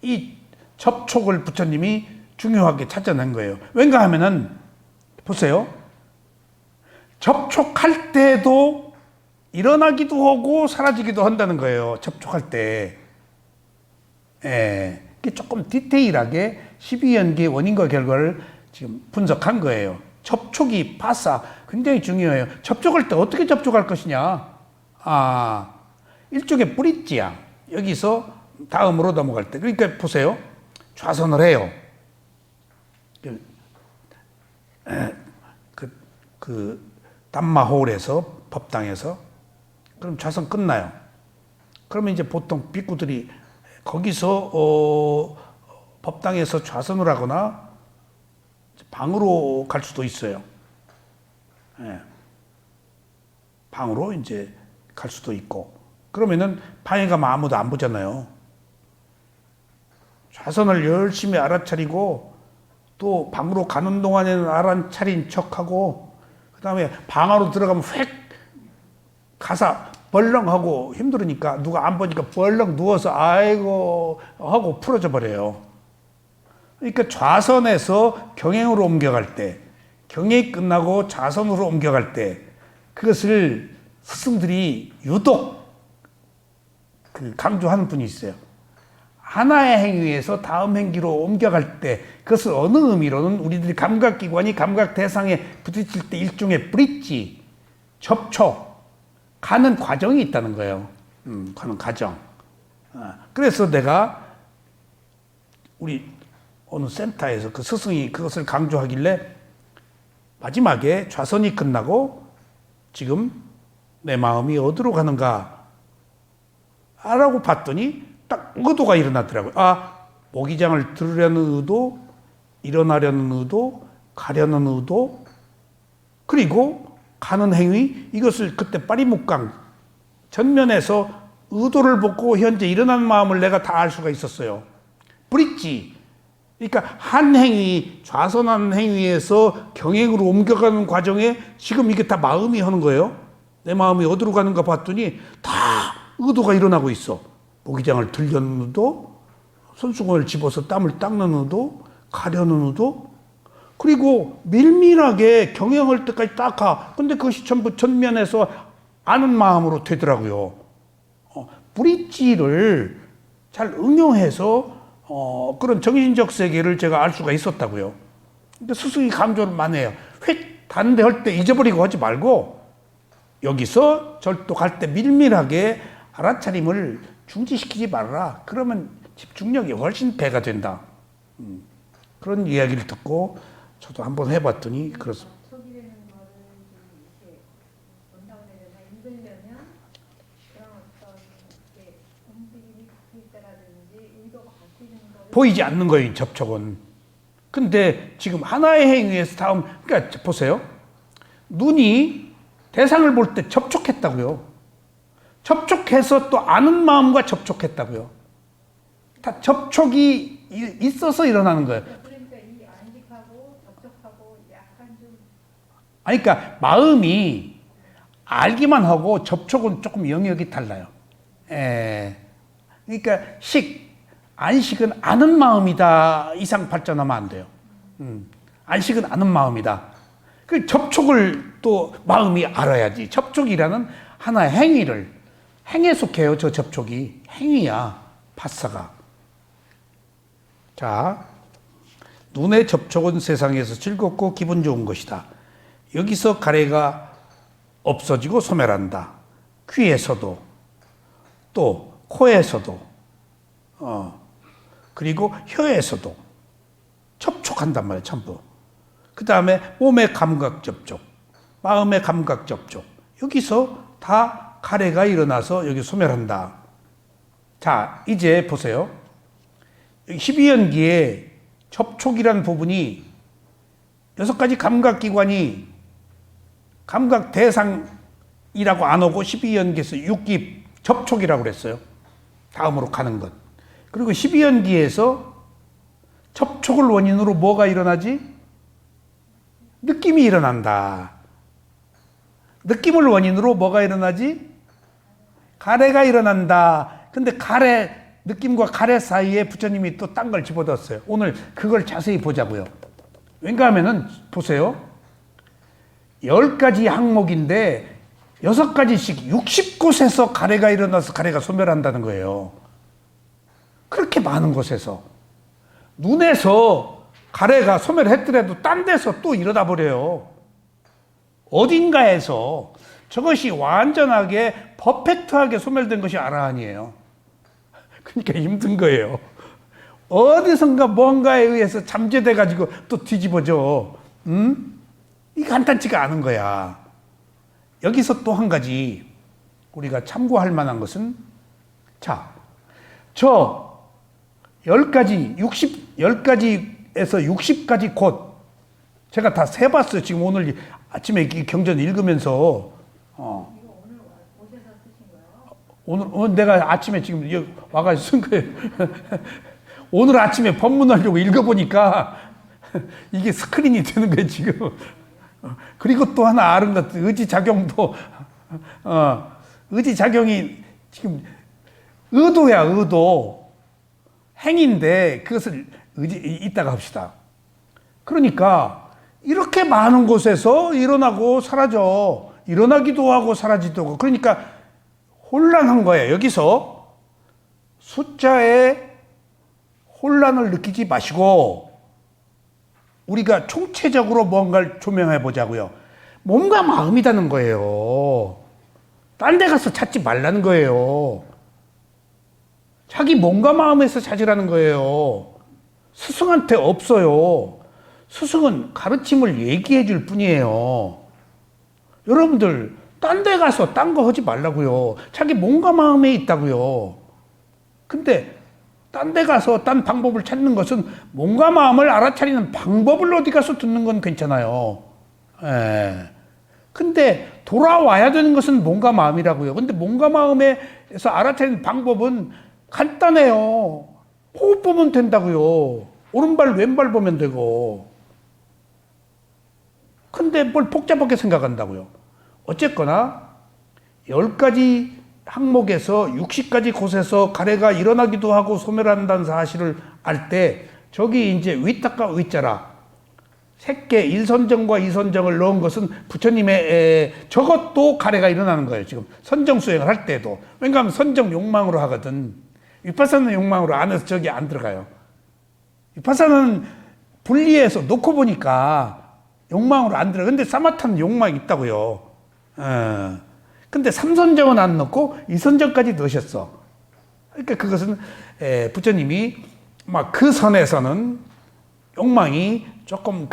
이 접촉을 부처님이 중요하게 찾아낸 거예요. 왠가 하면은 보세요. 접촉할 때도 일어나기도 하고 사라지기도 한다는 거예요. 접촉할 때. 조금 디테일하게 12연계의 원인과 결과를 지금 분석한 거예요. 접촉이 파사 굉장히 중요해요. 접촉할 때 어떻게 접촉할 것이냐. 일종의 브릿지야. 여기서 다음으로 넘어갈 때. 그러니까 보세요. 좌선을 해요. 담마홀에서 법당에서 그럼 좌선 끝나요. 그러면 이제 보통 비구들이 거기서 법당에서 좌선을 하거나 방으로 갈 수도 있어요. 방으로 이제 갈 수도 있고. 그러면은 방에 가면 아무도 안 보잖아요. 좌선을 열심히 알아차리고 또 방으로 가는 동안에는 알아차린 척하고 그 다음에 방 안으로 들어가면 휙 가사 벌렁하고 힘들으니까 누가 안 보니까 벌렁 누워서 아이고 하고 풀어져 버려요. 그러니까 좌선에서 경행으로 옮겨갈 때 경행이 끝나고 좌선으로 옮겨갈 때 그것을 스승들이 유독 강조하는 분이 있어요. 하나의 행위에서 다음 행위로 옮겨갈 때 그것을 어느 의미로는 우리들이 감각기관이 감각 대상에 부딪힐 때 일종의 브릿지, 접촉, 가는 과정이 있다는 거예요. 가는 과정. 그래서 내가 우리 어느 센터에서 그 스승이 그것을 강조하길래 마지막에 좌선이 끝나고 지금 내 마음이 어디로 가는가 라고 봤더니 딱 의도가 일어나더라고요. 모기장을 들으려는 의도, 일어나려는 의도, 가려는 의도, 그리고 가는 행위, 이것을 그때 빠리묵강 전면에서 의도를 보고 현재 일어난 마음을 내가 다 알 수가 있었어요. 브릿지, 그러니까 한 행위, 좌선한 행위에서 경행으로 옮겨가는 과정에 지금 이게 다 마음이 하는 거예요. 내 마음이 어디로 가는가 봤더니 다 의도가 일어나고 있어. 모기장을 들려는 의도, 손수건을 집어서 땀을 닦는 의도, 가려는 의도, 그리고 밀밀하게 경영할 때까지 딱 가. 근데 그것이 전부 전면에서 아는 마음으로 되더라고요. 브릿지를 잘 응용해서 그런 정신적 세계를 제가 알 수가 있었다고요. 근데 스승이 강조를 많이 해요. 휙 다른데 할 때 잊어버리고 하지 말고 여기서 절도할 때 밀밀하게 알아차림을 중지시키지 말아라. 그러면 집중력이 훨씬 배가 된다. 그런 이야기를 듣고 저도 한번 해봤더니 그렇습니다. 접촉이라는 거를 좀 이렇게 본다고 해야 되나 읽으려면 그런 어떤 이렇게 움직임이 바뀔 때라든지 의도가 바뀌는 거를 보이지 않는 거예요, 접촉은. 근데 지금 하나의 행위에서 다음, 그러니까 보세요. 눈이 대상을 볼 때 접촉했다고요. 접촉해서 또 아는 마음과 접촉했다고요. 다 접촉이 있어서 일어나는 거예요. 그러니까 이 안식하고 접촉하고 약간 좀 아니, 그러니까 마음이 알기만 하고 접촉은 조금 영역이 달라요. 그러니까 안식은 아는 마음이다 이상 발전하면 안 돼요. 안식은 아는 마음이다. 그 접촉을 또 마음이 알아야지. 접촉이라는 하나의 행에 속해요. 저 접촉이 행위야. 파사가. 자, 눈의 접촉은 세상에서 즐겁고 기분 좋은 것이다. 여기서 가래가 없어지고 소멸한다. 귀에서도 또 코에서도 그리고 혀에서도 접촉한단 말이에요. 전부. 그 다음에 몸의 감각 접촉, 마음의 감각 접촉. 여기서 다 가래가 일어나서 여기 소멸한다. 자, 이제 보세요. 12연기에 접촉이라는 부분이 6가지 감각기관이 감각 대상이라고 안 오고 12연기에서 육기 접촉이라고 그랬어요. 다음으로 가는 것. 그리고 12연기에서 접촉을 원인으로 뭐가 일어나지? 느낌이 일어난다. 느낌을 원인으로 뭐가 일어나지? 가래가 일어난다. 근데 느낌과 가래 사이에 부처님이 또 딴 걸 집어넣었어요. 오늘 그걸 자세히 보자고요. 왜냐하면은 보세요. 10가지 항목인데 6가지씩 60곳에서 가래가 일어나서 가래가 소멸한다는 거예요. 그렇게 많은 곳에서. 눈에서 가래가 소멸했더라도 딴 데서 또 일어나 버려요. 어딘가에서 저것이 완전하게 퍼펙트하게 소멸된 것이 아라한이에요. 그러니까 힘든 거예요. 어디선가 뭔가에 의해서 잠재돼 가지고 또 뒤집어져. 이게 간단치가 않은 거야. 여기서 또 한 가지 우리가 참고할 만한 것은 자, 저 10가지에서 60가지 곳 제가 다 세봤어요. 지금 오늘 아침에 이 경전 읽으면서 이거 오늘 오셔서 쓰신 거예요? 오늘 내가 아침에 지금 여기 와가지고 쓴 거예요. 오늘 아침에 법문하려고 읽어보니까 이게 스크린이 되는 거예요, 지금. 그리고 또 하나 아는 것, 의지작용도, 의지작용이 지금 의도야, 의도. 행인데 그것을 이따가 합시다. 그러니까 이렇게 많은 곳에서 일어나고 사라져. 일어나기도 하고 사라지기도 하고. 그러니까 혼란한 거예요. 여기서 숫자에 혼란을 느끼지 마시고 우리가 총체적으로 뭔가를 조명해 보자고요. 몸과 마음이라는 거예요. 딴 데 가서 찾지 말라는 거예요. 자기 몸과 마음에서 찾으라는 거예요. 스승한테 없어요. 스승은 가르침을 얘기해 줄 뿐이에요. 여러분들 딴 데 가서 딴 거 하지 말라고요. 자기 몸과 마음에 있다고요. 근데 딴 데 가서 딴 방법을 찾는 것은 몸과 마음을 알아차리는 방법을 어디 가서 듣는 건 괜찮아요. 근데 돌아와야 되는 것은 몸과 마음이라고요. 근데 몸과 마음에서 알아차리는 방법은 간단해요. 호흡 보면 된다고요. 오른발 왼발 보면 되고. 근데 뭘 복잡하게 생각한다고요. 어쨌거나 10가지 항목에서 60가지 곳에서 가래가 일어나기도 하고 소멸한다는 사실을 알 때 저기 이제 위탁과 위자라 색계 1선정과 2선정을 넣은 것은 부처님의 저것도 가래가 일어나는 거예요. 지금 선정 수행을 할 때도. 왜냐하면 선정 욕망으로 하거든. 위파사는 욕망으로 안 해서 저기 안 들어가요. 위파사는 분리해서 놓고 보니까 욕망으로 안 들어가요. 근데 사마타는 욕망이 있다고요. 근데 3선정은 안 넣고 2선정까지 넣으셨어. 그러니까 그것은 부처님이 막 그 선에서는 욕망이 조금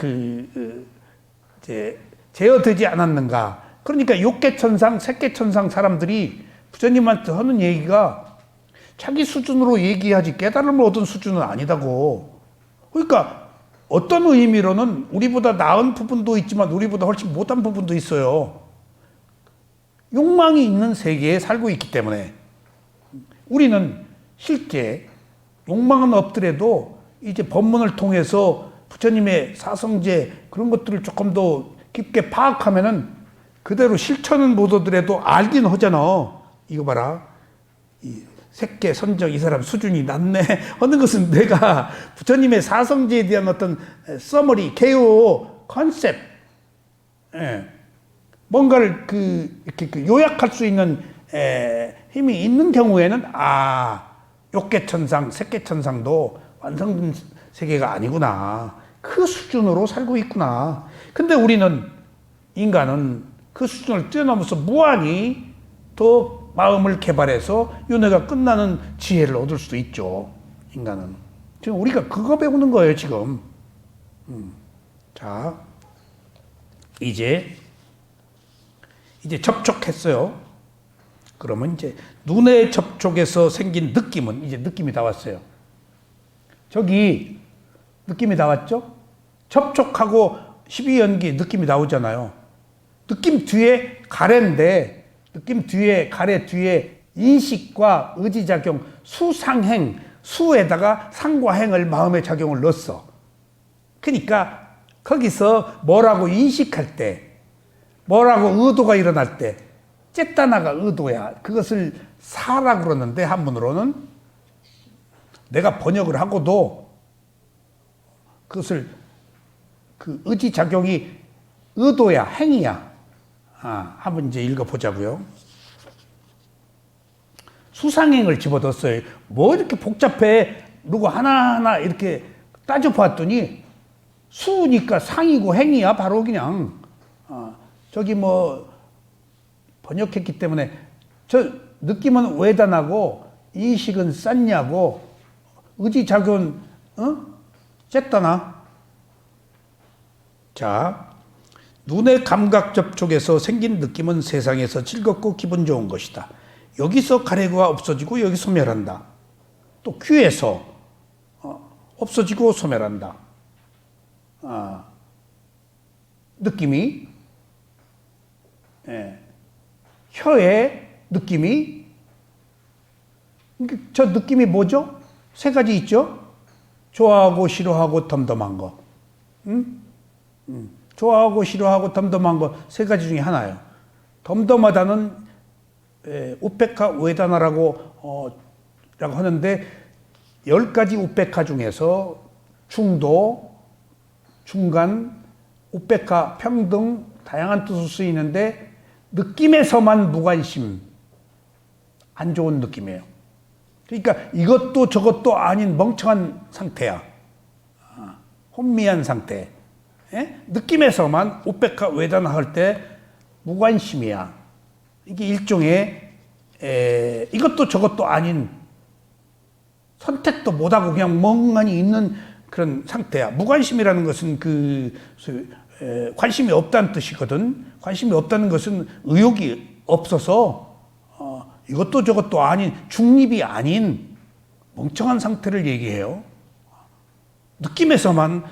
이제 제어되지 않았는가. 그러니까 욕계천상, 색계천상 사람들이 부처님한테 하는 얘기가 자기 수준으로 얘기하지 깨달음을 얻은 수준은 아니다고. 그러니까 어떤 의미로는 우리보다 나은 부분도 있지만 우리보다 훨씬 못한 부분도 있어요. 욕망이 있는 세계에 살고 있기 때문에 우리는 실제 욕망은 없더라도 이제 법문을 통해서 부처님의 사성제 그런 것들을 조금 더 깊게 파악하면은 그대로 실천은 못 하더라도 알긴 하잖아. 이거 봐라. 이 색계 선정 이 사람 수준이 낮네 하는 것은 내가 부처님의 사성제에 대한 어떤 서머리, 개요, 컨셉, 뭔가를 이렇게 요약할 수 있는 힘이 있는 경우에는 욕계천상, 색계천상도 완성된 세계가 아니구나. 그 수준으로 살고 있구나. 근데 우리는, 인간은 그 수준을 뛰어넘어서 무한히 더 마음을 개발해서 윤회가 끝나는 지혜를 얻을 수도 있죠. 인간은. 지금 우리가 그거 배우는 거예요, 지금. 자, 이제 접촉했어요. 그러면 이제 눈의 접촉에서 생긴 느낌은 이제 느낌이 다 왔어요. 저기 느낌이 다 왔죠? 접촉하고 12연기 느낌이 나오잖아요. 느낌 뒤에 가래인데 느낌 뒤에 가래 뒤에 인식과 의지작용, 수상행, 수에다가 상과 행을 마음의 작용을 넣었어. 그러니까 거기서 뭐라고 인식할 때, 뭐라고 의도가 일어날 때, 쨌다나가 의도야. 그것을 사라고 그러는데 한문으로는 내가 번역을 하고도 그것을 그 의지작용이 의도야, 행이야. 한번 이제 읽어보자고요. 수상행을 집어넣었어요. 뭐 이렇게 복잡해? 누구 하나하나 이렇게 따져봤더니 수니까 상이고 행이야. 바로 그냥 저기 뭐 번역했기 때문에 저 느낌은 외단하고 인식은 쌌냐고 의지작용은 쨌다나. 자, 눈의 감각 접촉에서 생긴 느낌은 세상에서 즐겁고 기분 좋은 것이다. 여기서 가래가 없어지고 여기 소멸한다. 또 귀에서 없어지고 소멸한다. 느낌이 혀의 느낌이 저 느낌이 뭐죠? 세 가지 있죠? 좋아하고 싫어하고 덤덤한 거. 좋아하고 싫어하고 덤덤한 거 세 가지 중에 하나예요. 덤덤하다는 우페카 웨다나라고 라고 하는데 10가지 우페카 중에서 중도, 중간, 우페카, 평등 다양한 뜻으로 쓰이는데 느낌에서만 무관심, 안 좋은 느낌이에요. 그러니까 이것도 저것도 아닌 멍청한 상태야. 혼미한 상태. 느낌에서만 우페카 웨다나 할 때 무관심이야. 이게 일종의 이것도 저것도 아닌 선택도 못하고 그냥 멍하니 있는 그런 상태야. 무관심이라는 것은 관심이 없다는 뜻이거든. 관심이 없다는 것은 의욕이 없어서 이것도 저것도 아닌 중립이 아닌 멍청한 상태를 얘기해요. 느낌에서만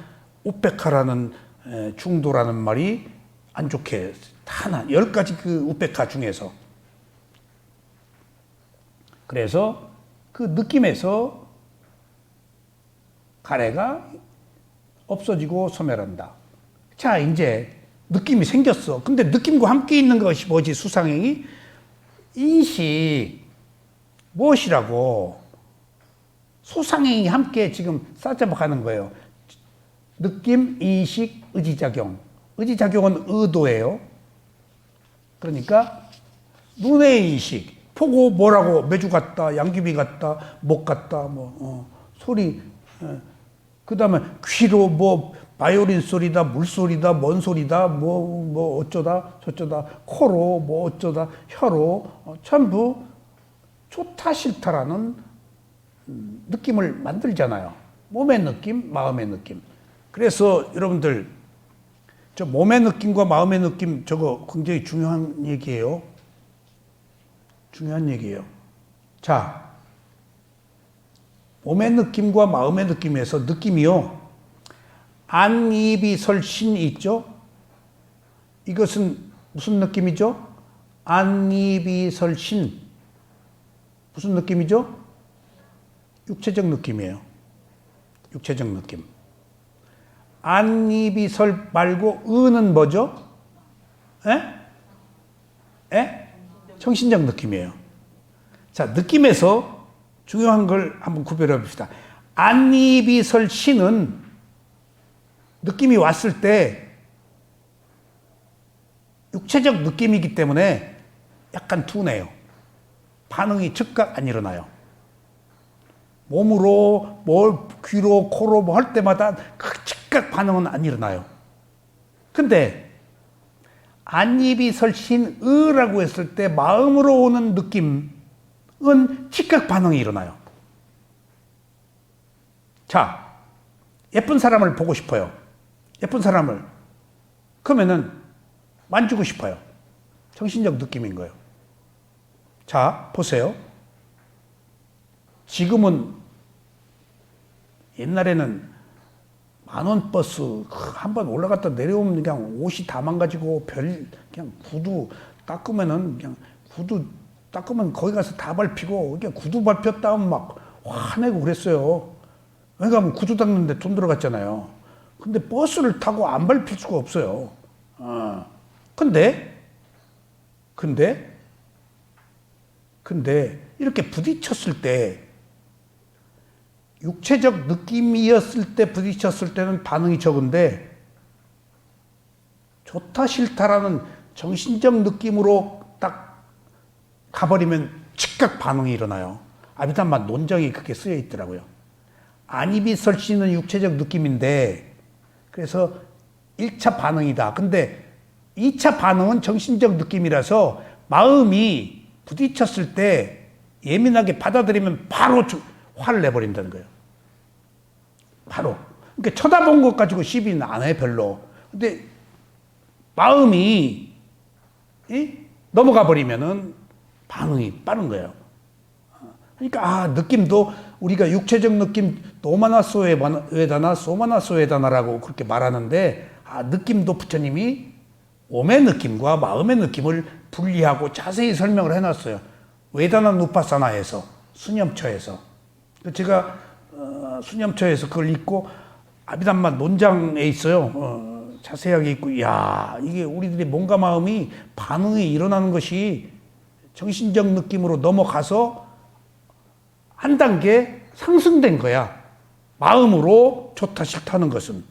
우페카라는 중도라는 말이 안 좋게 하나 10가지 그 우페카 중에서 그래서 그 느낌에서 가래가 없어지고 소멸한다. 자, 이제 느낌이 생겼어. 근데 느낌과 함께 있는 것이 뭐지? 수상행위? 인식. 무엇이라고? 수상행위 함께 지금 싸잡아가는 거예요. 느낌, 인식, 의지작용. 의지작용은 의도예요. 그러니까 눈의 인식. 보고 뭐라고 메주 같다, 양귀비 같다, 목 같다, 소리. 그 다음에 귀로 뭐 바이올린 소리다, 물소리다, 뭔 소리다, 뭐 어쩌다 저쩌다, 코로 뭐 어쩌다, 혀로 전부 좋다 싫다라는 느낌을 만들잖아요. 몸의 느낌, 마음의 느낌. 그래서 여러분들 저 몸의 느낌과 마음의 느낌 저거 굉장히 중요한 얘기예요. 중요한 얘기예요. 자, 몸의 느낌과 마음의 느낌에서 느낌이요. 안이비설신이 있죠? 이것은 무슨 느낌이죠? 안이비설신. 무슨 느낌이죠? 육체적 느낌이에요. 육체적 느낌. 안이비설 말고 의는 뭐죠? 정신적 느낌이에요. 자, 느낌에서 중요한 걸 한번 구별해 봅시다. 안이비설신은 느낌이 왔을 때 육체적 느낌이기 때문에 약간 둔해요. 반응이 즉각 안 일어나요. 몸으로, 귀로, 코로 뭐 할 때마다 그 즉각 반응은 안 일어나요. 근데 안이비설신의라고 했을 때 마음으로 오는 느낌은 즉각 반응이 일어나요. 자, 예쁜 사람을 보고 싶어요. 예쁜 사람을. 그러면은 만지고 싶어요. 정신적 느낌인 거예요. 자, 보세요. 지금은 옛날에는 만원 버스 한 번 올라갔다 내려오면 그냥 옷이 다 망가지고 그냥 구두 닦으면은 그냥 구두 닦으면 거기 가서 다 밟히고 그냥 구두 밟혔다 하면 막 화내고 그랬어요. 왜냐하면 구두 닦는데 돈 들어갔잖아요. 근데 버스를 타고 안 밟힐 수가 없어요. 근데 이렇게 부딪혔을 때 육체적 느낌이었을 때 부딪혔을 때는 반응이 적은데 좋다 싫다라는 정신적 느낌으로 딱 가버리면 즉각 반응이 일어나요. 아비담마 논정이 그렇게 쓰여 있더라고요. 안이비설신은 육체적 느낌인데 그래서 1차 반응이다. 근데 2차 반응은 정신적 느낌이라서 마음이 부딪혔을 때 예민하게 받아들이면 바로 화를 내버린다는 거예요. 바로. 그러니까 쳐다본 것 가지고 시비는 안 해, 별로. 근데 마음이 넘어가 버리면은 반응이 빠른 거예요. 그러니까 느낌도 우리가 육체적 느낌 노마나소에다나 소마나소에다나라고 그렇게 말하는데 느낌도 부처님이 몸의 느낌과 마음의 느낌을 분리하고 자세히 설명을 해놨어요. 웨다나 누파사나에서 수념처에서. 제가 수념처에서 그걸 읽고 아비담마 논장에 있어요. 자세하게 있고 이게 우리들의 몸과 마음이 반응이 일어나는 것이 정신적 느낌으로 넘어가서 한 단계 상승된 거야. 마음으로 좋다 싫다는 것은.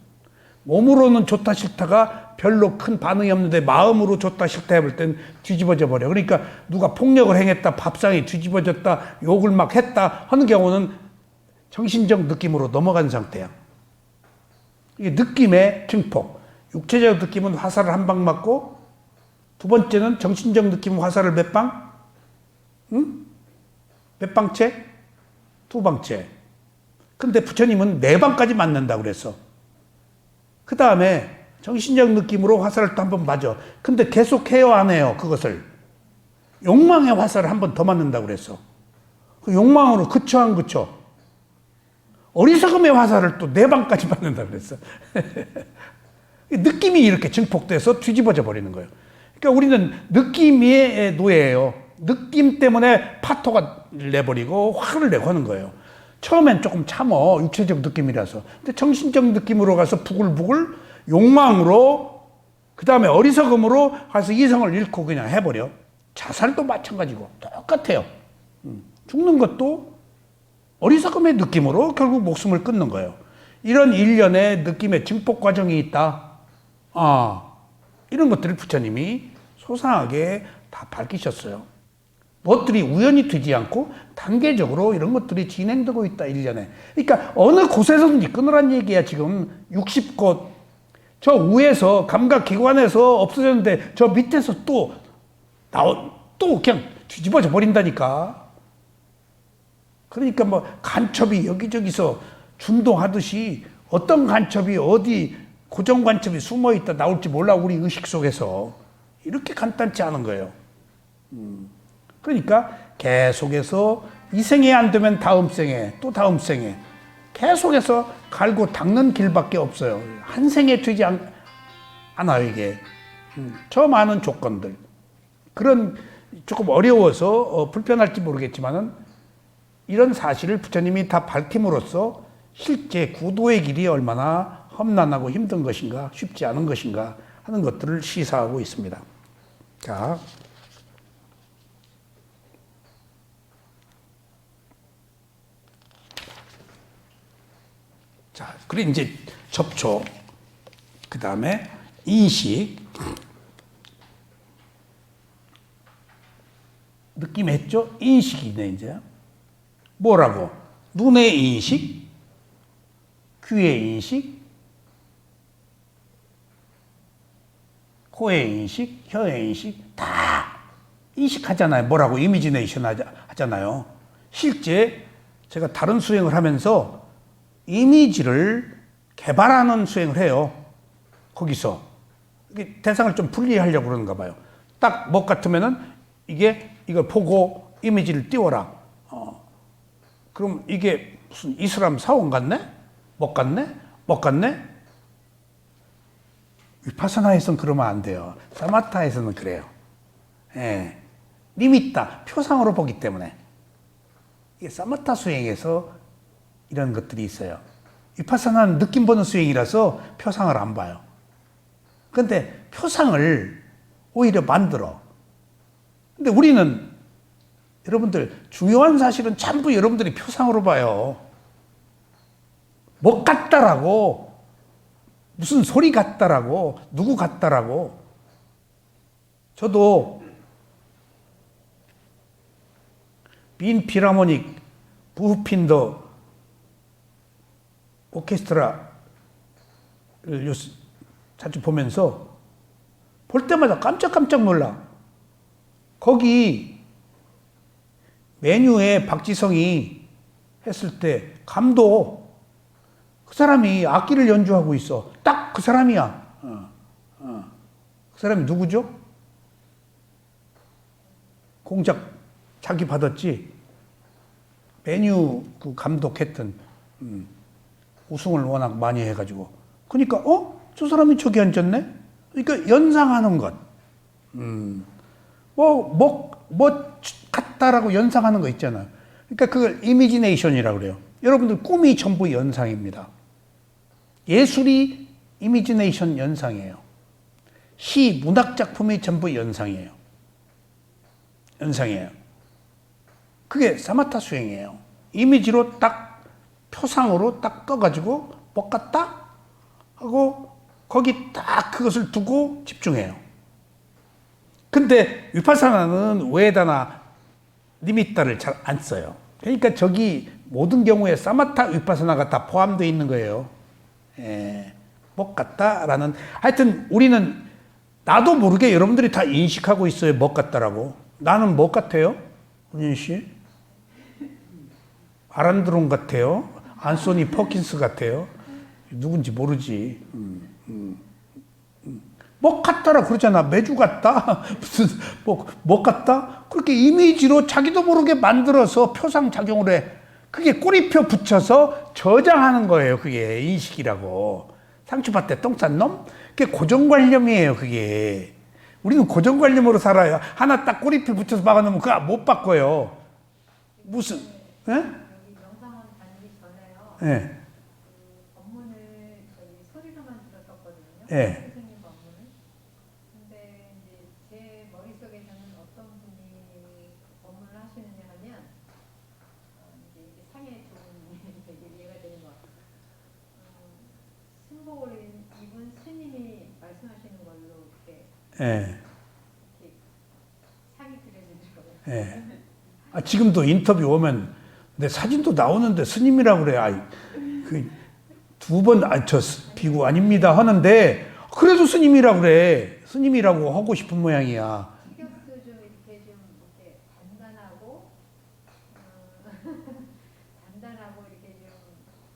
몸으로는 좋다 싫다가 별로 큰 반응이 없는데 마음으로 좋다 싫다 해볼 땐 뒤집어져 버려. 그러니까 누가 폭력을 행했다, 밥상이 뒤집어졌다, 욕을 막 했다 하는 경우는 정신적 느낌으로 넘어간 상태야. 이게 느낌의 증폭. 육체적 느낌은 화살을 한 방 맞고 두 번째는 정신적 느낌은 화살을 몇 방? 몇 방째? 두 방째. 근데 부처님은 네 방까지 맞는다고 그랬어. 그 다음에 정신적 느낌으로 화살을 또 한 번 맞아. 근데 계속 해요, 안 해요, 그것을? 욕망의 화살을 한 번 더 맞는다고 그랬어. 그 욕망으로 그쳐, 안 그쳐? 어리석음의 화살을 또 네 방까지 맞는다고 그랬어. 느낌이 이렇게 증폭돼서 뒤집어져 버리는 거예요. 그러니까 우리는 느낌의 노예예요. 느낌 때문에 파토가 내버리고 화를 내고 하는 거예요. 처음엔 조금 참어. 육체적 느낌이라서. 근데 정신적 느낌으로 가서 부글부글 욕망으로 그 다음에 어리석음으로 가서 이성을 잃고 그냥 해버려. 자살도 마찬가지고 똑같아요. 죽는 것도 어리석음의 느낌으로 결국 목숨을 끊는 거예요. 이런 일련의 느낌의 증폭 과정이 있다. 이런 것들을 부처님이 소상하게 다 밝히셨어요. 무엇들이 우연히 되지 않고 단계적으로 이런 것들이 진행되고 있다, 일련에. 그러니까 어느 곳에서든지 끊으란 얘기야. 지금 60곳 저 위에서 감각기관에서 없어졌는데 저 밑에서 또 그냥 뒤집어져 버린다니까. 그러니까 뭐 간첩이 여기저기서 준동하듯이 어떤 간첩이 어디 고정 간첩이 숨어 있다 나올지 몰라, 우리 의식 속에서. 이렇게 간단치 않은 거예요. 그러니까 계속해서 이 생에 안 되면 다음 생에, 또 다음 생에 계속해서 갈고 닦는 길밖에 없어요. 한 생에 되지 않아요, 이게. 저 많은 조건들. 그런 조금 어려워서 불편할지 모르겠지만은 이런 사실을 부처님이 다 밝힘으로써 실제 구도의 길이 얼마나 험난하고 힘든 것인가, 쉽지 않은 것인가 하는 것들을 시사하고 있습니다. 자, 그리고 이제 접촉, 그 다음에 인식, 느낌 했죠? 인식이네, 이제. 뭐라고? 눈의 인식, 귀의 인식, 코의 인식, 혀의 인식, 다 인식하잖아요. 뭐라고? 이미지네이션 하잖아요. 실제 제가 다른 수행을 하면서 이미지를 개발하는 수행을 해요. 거기서. 이게 대상을 좀 분리하려고 그러는가 봐요. 딱 뭐 같으면은 이걸 보고 이미지를 띄워라. 그럼 이게 무슨 이슬람 사원 같네? 뭐 같네? 뭐 같네? 위파사나에서는 그러면 안 돼요. 사마타에서는 그래요. 예. 리미타, 표상으로 보기 때문에. 이게 사마타 수행에서 이런 것들이 있어요. 위파사나는 느낌 보는 수행이라서 표상을 안 봐요. 근데 표상을 오히려 만들어. 근데 우리는 여러분들 중요한 사실은 전부 여러분들이 표상으로 봐요. 뭐 같다라고, 무슨 소리 같다라고, 누구 같다라고. 저도 빈 피라모닉 부흐핀더 오케스트라를 자주 보면서 볼 때마다 깜짝깜짝 놀라. 거기 메뉴에 박지성이 했을 때 감독, 그 사람이 악기를 연주하고 있어. 딱 그 사람이야. 그 사람이 누구죠? 공작 자기 받았지. 메뉴 그 감독했던 우승을 워낙 많이 해가지고. 그러니까 저 사람이 저기 앉았네. 그러니까 연상하는 것. 뭐 같다라고 연상하는 거 있잖아요. 그러니까 그걸 이미지네이션이라고 그래요. 여러분들 꿈이 전부 연상입니다. 예술이 이미지네이션 연상이에요. 시, 문학 작품이 전부 연상이에요. 연상이에요. 그게 사마타 수행이에요. 이미지로 딱, 표상으로 딱 떠가지고 뭐 같다? 하고 거기 딱 그것을 두고 집중해요. 근데 위파사나는 웨다나 니미타를 잘 안 써요. 그러니까 저기 모든 경우에 사마타 위파사나가 다 포함되어 있는 거예요. 뭐 같다라는. 하여튼 우리는 나도 모르게 여러분들이 다 인식하고 있어요. 뭐 같다라고. 나는 뭐 같아요? 은윤 씨? 아란드론 같아요? 안소니 퍼킨스 같아요? 누군지 모르지. 뭐 같다라 그러잖아. 매주 같다? 무슨, 뭐 같다? 그렇게 이미지로 자기도 모르게 만들어서 표상 작용을 해. 그게 꼬리표 붙여서 저장하는 거예요. 그게 인식이라고. 상추밭에 똥 싼 놈? 그게 고정관념이에요. 그게. 우리는 고정관념으로 살아요. 하나 딱 꼬리표 붙여서 박아놓으면 그거 못 바꿔요. 무슨, 예? 명상원 다니시는 예. 법문을 저희 소리로만 들었었거든요. 예. 선생님 법문을. 근데 이제 제 머릿속에서는 어떤 분이 법문을 하시느냐 하면 이제 이게 상해 부분이 되게 이해가 되는 것 같아요. 승복을 입은 스님이 말씀하시는 걸로 이렇게, 예. 이렇게 상이 그려지더라고요. 예. 아, 지금도 인터뷰 오면 내 사진도 나오는데 스님이라고 그래. 아이, 두 번, 저 비구 아닙니다 하는데 그래도 스님이라고 그래. 스님이라고 하고 싶은 모양이야. 식욕도 좀 이렇게 좀 이렇게 단단하고 단단하고 이렇게 좀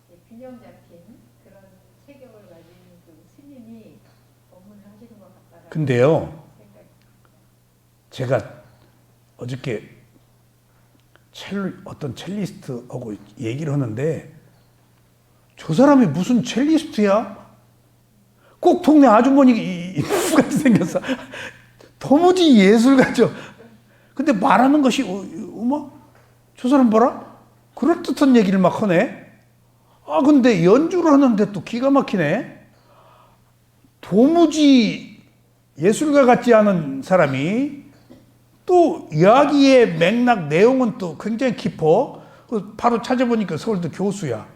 이렇게 균형 잡힌 그런 체격을 가진 그 스님이 법문을 하시는 것 같다라는 근데요, 생각이. 제가 어저께 어떤 첼리스트하고 얘기를 하는데 저 사람이 무슨 첼리스트야? 꼭 동네 아주머니 같이 생겼어. 도무지 예술가죠. 근데 말하는 것이 어머 저 사람 봐라 그럴듯한 얘기를 막 하네. 아 근데 연주를 하는데 또 기가 막히네. 도무지 예술가 같지 않은 사람이 또 이야기의 맥락 내용은 또 굉장히 깊어. 바로 찾아보니까 서울대 교수야.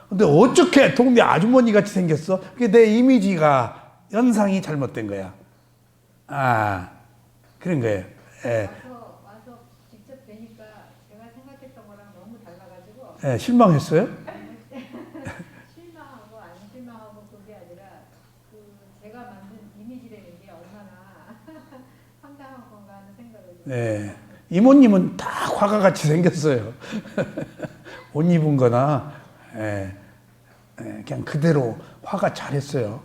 근데 어떻게 동네 아주머니 같이 생겼어? 그게 내 이미지가 연상이 잘못된 거야. 아 그런 거예요. 예. 와서 직접 뵈니까 제가 생각했던 거랑 너무 달라가지고 예, 실망했어요? 실망하고 안 실망하고 그게 아니라 그 제가 만든 이미지라는 게 얼마나 황당한 건가 하는 생각을 좀 네. 이모님은 다 화가같이 생겼어요. 옷 입은 거나, 예, 예, 그냥 그대로 화가 잘했어요.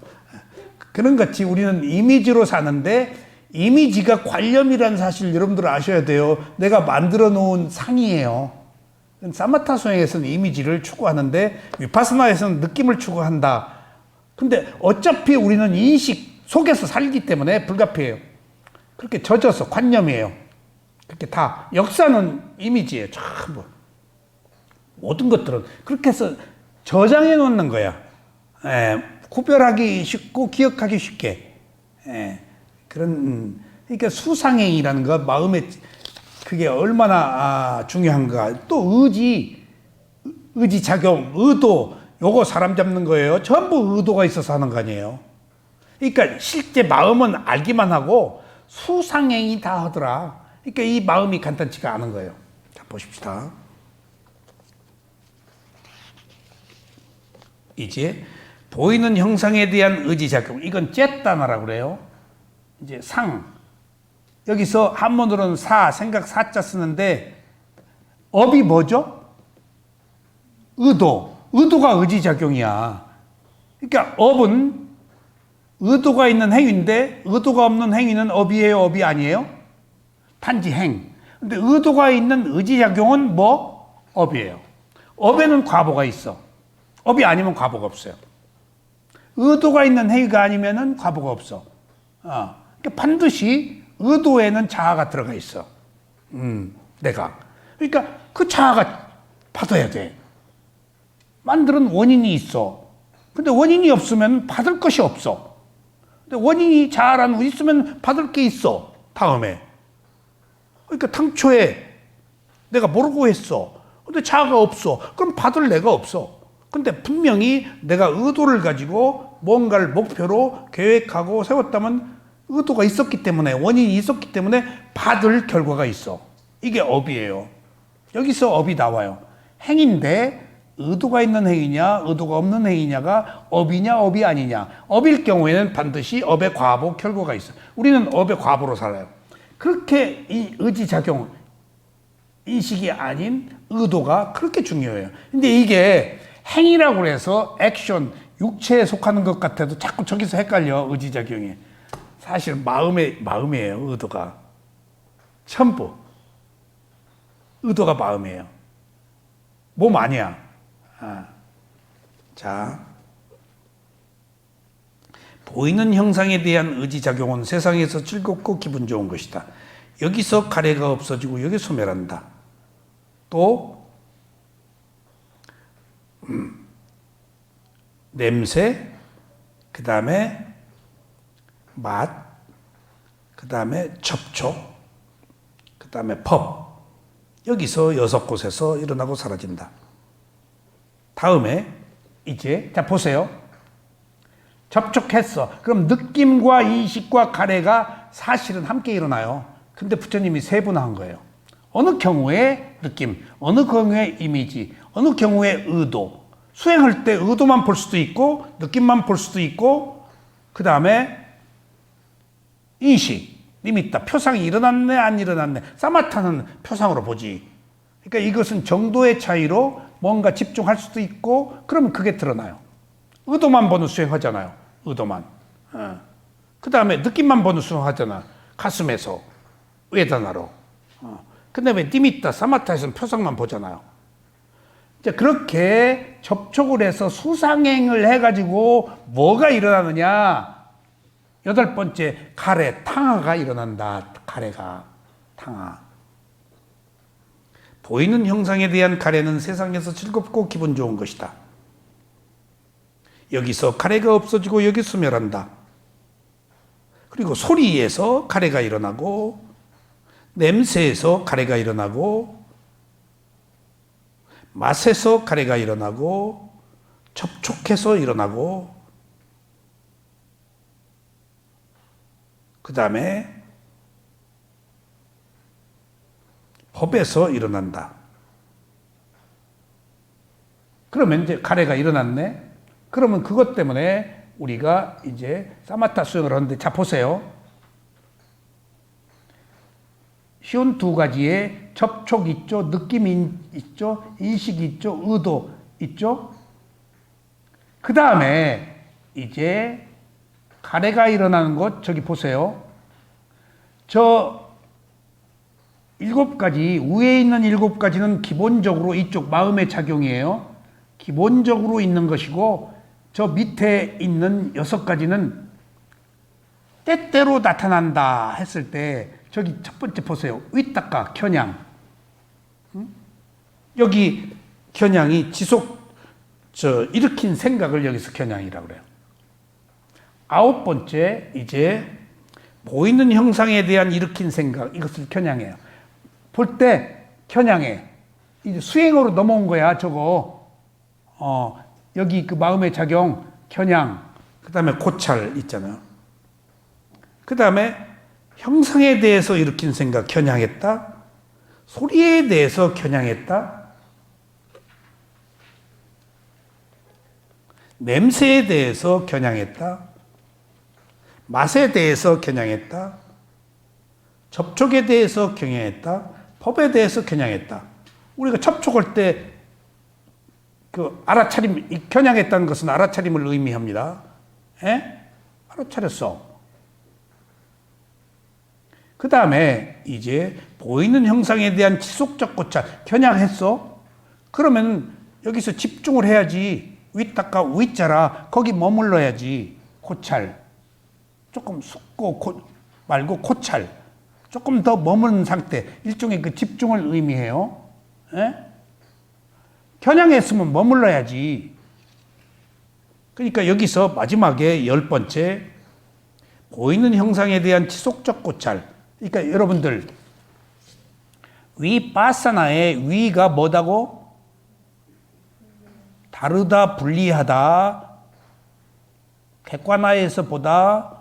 그런 같이 우리는 이미지로 사는데, 이미지가 관념이라는 사실 여러분들 아셔야 돼요. 내가 만들어 놓은 상이에요. 사마타 소행에서는 이미지를 추구하는데, 위파스나에서는 느낌을 추구한다. 근데 어차피 우리는 인식 속에서 살기 때문에 불가피해요. 그렇게 젖어서 관념이에요. 그렇게 다 역사는 이미지예요. 전부 모든 것들은 그렇게 해서 저장해 놓는 거야. 구별하기 쉽고 기억하기 쉽게. 그런 그러니까 수상행이라는 거 마음에 그게 얼마나 중요한가. 또 의지 작용, 의도 요거 사람 잡는 거예요. 전부 의도가 있어서 하는 거 아니에요. 그러니까 실제 마음은 알기만 하고 수상행이 다 하더라. 그러니까 이 마음이 간단치가 않은 거예요. 자, 보십시다. 이제 보이는 형상에 대한 의지작용. 이건 쨌다나라고 그래요. 이제 상. 여기서 한문으로는 생각 사자 쓰는데 업이 뭐죠? 의도. 의도가 의지작용이야. 그러니까 업은 의도가 있는 행위인데 의도가 없는 행위는 업이에요, 업이 아니에요? 단지 행. 근데 의도가 있는 의지작용은 뭐? 업이에요. 업에는 과보가 있어. 업이 아니면 과보가 없어요. 의도가 있는 행위가 아니면은 과보가 없어. 그러니까 반드시 의도에는 자아가 들어가 있어. 내가. 그러니까 그 자아가 받아야 돼. 만드는 원인이 있어. 근데 원인이 없으면 받을 것이 없어. 근데 원인이 자아라는 거 있으면 받을 게 있어. 다음에. 그러니까 당초에 내가 모르고 했어. 근데 자아가 없어. 그럼 받을 내가 없어. 근데 분명히 내가 의도를 가지고 뭔가를 목표로 계획하고 세웠다면 의도가 있었기 때문에, 원인이 있었기 때문에 받을 결과가 있어. 이게 업이에요. 여기서 업이 나와요. 행인데 의도가 있는 행위냐 의도가 없는 행위냐가 업이냐 업이 아니냐. 업일 경우에는 반드시 업의 과보 결과가 있어. 우리는 업의 과보로 살아요. 그렇게 이 의지작용 인식이 아닌 의도가 그렇게 중요해요. 근데 이게 행위라고 해서 액션, 육체에 속하는 것 같아도 자꾸 저기서 헷갈려. 의지작용이 사실 마음이에요. 의도가 전부 의도가 마음이에요. 몸 아니야. 자, 보이는 형상에 대한 의지작용은 세상에서 즐겁고 기분 좋은 것이다. 여기서 가래가 없어지고 여기 소멸한다. 또 냄새, 그 다음에 맛, 그 다음에 접촉, 그 다음에 법. 여기서 6곳에서 일어나고 사라진다. 다음에 이제 자 보세요. 접촉했어. 그럼 느낌과 인식과 가래가 사실은 함께 일어나요. 근데 부처님이 세분화한 거예요. 어느 경우에 느낌, 어느 경우에 이미지, 어느 경우에 의도. 수행할 때 의도만 볼 수도 있고 느낌만 볼 수도 있고 그 다음에 인식, 니미타, 표상이 일어났네 안 일어났네. 사마타는 표상으로 보지. 그러니까 이것은 정도의 차이로 뭔가 집중할 수도 있고 그러면 그게 드러나요. 의도만 보는 수행하잖아요. 의도만. 그 다음에 느낌만 보는 수행하잖아. 가슴에서 웨다나로. 근데 왜 니미타, 사마타에서는 표상만 보잖아요. 이제 그렇게 접촉을 해서 수상행을 해가지고 뭐가 일어나느냐? 8번째 가래, 탕화가 일어난다. 가래가, 탕화. 보이는 형상에 대한 가래는 세상에서 즐겁고 기분 좋은 것이다. 여기서 가래가 없어지고 여기 소멸한다. 그리고 소리에서 가래가 일어나고 냄새에서 가래가 일어나고 맛에서 가래가 일어나고 접촉해서 일어나고 그 다음에 법에서 일어난다. 그러면 이제 가래가 일어났네. 그러면 그것 때문에 우리가 이제 사마타 수행을 하는데 자 보세요. 쉬운 2가지의 접촉 있죠, 느낌 있죠, 인식 있죠, 의도 있죠. 그 다음에 이제 가래가 일어나는 것 저기 보세요. 저 7가지 위에 있는 7가지는 기본적으로 이쪽 마음의 작용이에요. 기본적으로 있는 것이고 저 밑에 있는 6가지는 때때로 나타난다 했을 때 저기 첫 번째 보세요. 위따까 겨냥. 여기 겨냥이 일으킨 생각을 여기서 겨냥이라고 그래요. 9번째 이제 보이는 형상에 대한 일으킨 생각 이것을 겨냥해요. 볼 때 겨냥해. 이제 수행으로 넘어온 거야 저거. 여기 그 마음의 작용 겨냥. 그 다음에 고찰 있잖아요. 그 다음에 형상에 대해서 일으킨 생각 겨냥했다. 소리에 대해서 겨냥했다. 냄새에 대해서 겨냥했다. 맛에 대해서 겨냥했다. 접촉에 대해서 겨냥했다. 법에 대해서 겨냥했다. 우리가 접촉할 때 그 알아차림, 겨냥했다는 것은 알아차림을 의미합니다. 알아차렸어. 그 다음에 이제 보이는 형상에 대한 지속적 고찰, 겨냥했어? 그러면 여기서 집중을 해야지. 위따까 위자라 거기 머물러야지. 고찰. 조금 숙고 말고 고찰. 조금 더 머무는 상태. 일종의 그 집중을 의미해요. 겨냥했으면 머물러야지. 그러니까 여기서 마지막에 10번째 보이는 형상에 대한 지속적 고찰. 그러니까 여러분들 위파사나의 위가 뭐다고? 다르다, 분리하다, 객관화해서 보다.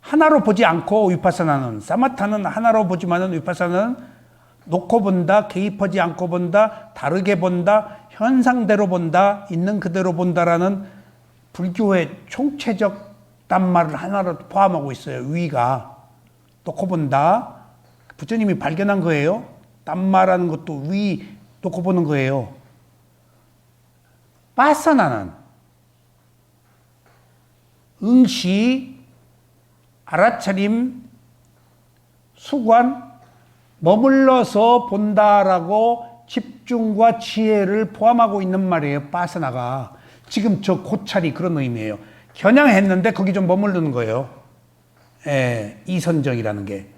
하나로 보지 않고 위파사나는, 사마타는 하나로 보지만은 위파사나는 놓고 본다, 개입하지 않고 본다, 다르게 본다, 현상대로 본다, 있는 그대로 본다라는 불교의 총체적 단말을 하나로 포함하고 있어요. 위가 놓고 본다. 부처님이 발견한 거예요. 단말하는 것도 위 놓고 보는 거예요. 파사나는 응시, 알아차림, 수관, 머물러서 본다라고 집중과 지혜를 포함하고 있는 말이에요. 파사나가. 지금 저 고찰이 그런 의미예요. 겨냥했는데 거기 좀 머무르는 거예요. 이선정이라는 게.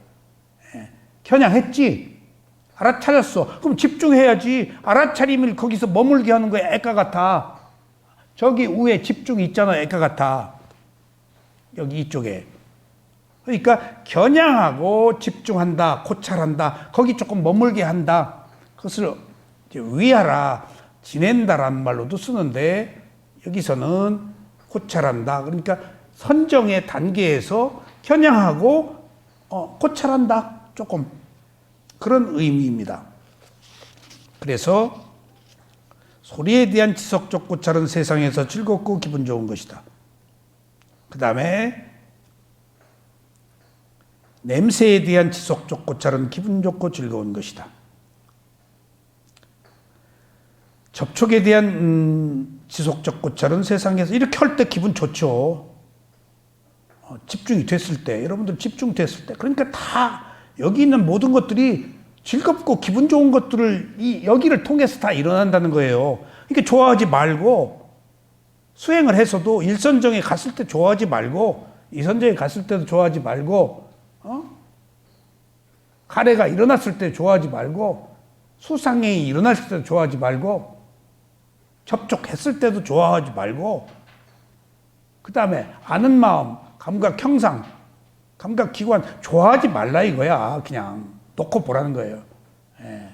겨냥했지. 알아차렸어. 그럼 집중해야지. 알아차림을 거기서 머물게 하는 거야. 애가 같아. 저기 위에 집중 있잖아. 애가 같아. 여기 이쪽에. 그러니까 겨냥하고 집중한다, 고찰한다, 거기 조금 머물게 한다. 그것을 이제 위하라, 지낸다라는 말로도 쓰는데 여기서는 고찰한다. 그러니까 선정의 단계에서 겨냥하고 고찰한다. 조금 그런 의미입니다. 그래서 소리에 대한 지속적 고찰은 세상에서 즐겁고 기분 좋은 것이다. 그 다음에 냄새에 대한 지속적 고찰은 기분 좋고 즐거운 것이다. 접촉에 대한 지속적 고찰은 세상에서 이렇게 할 때 기분 좋죠. 집중이 됐을 때, 여러분들 집중됐을 때, 그러니까 다 여기 있는 모든 것들이 즐겁고 기분 좋은 것들을 여기를 통해서 다 일어난다는 거예요. 그러니까 좋아하지 말고 수행을 해서도 일선정에 갔을 때 좋아하지 말고 이선정에 갔을 때도 좋아하지 말고 가래가 일어났을 때 좋아하지 말고 수상행이 일어났을 때도 좋아하지 말고 접촉했을 때도 좋아하지 말고 그 다음에 아는 마음, 감각 형상, 감각 기관 좋아하지 말라 이거야. 그냥 놓고 보라는 거예요. 예.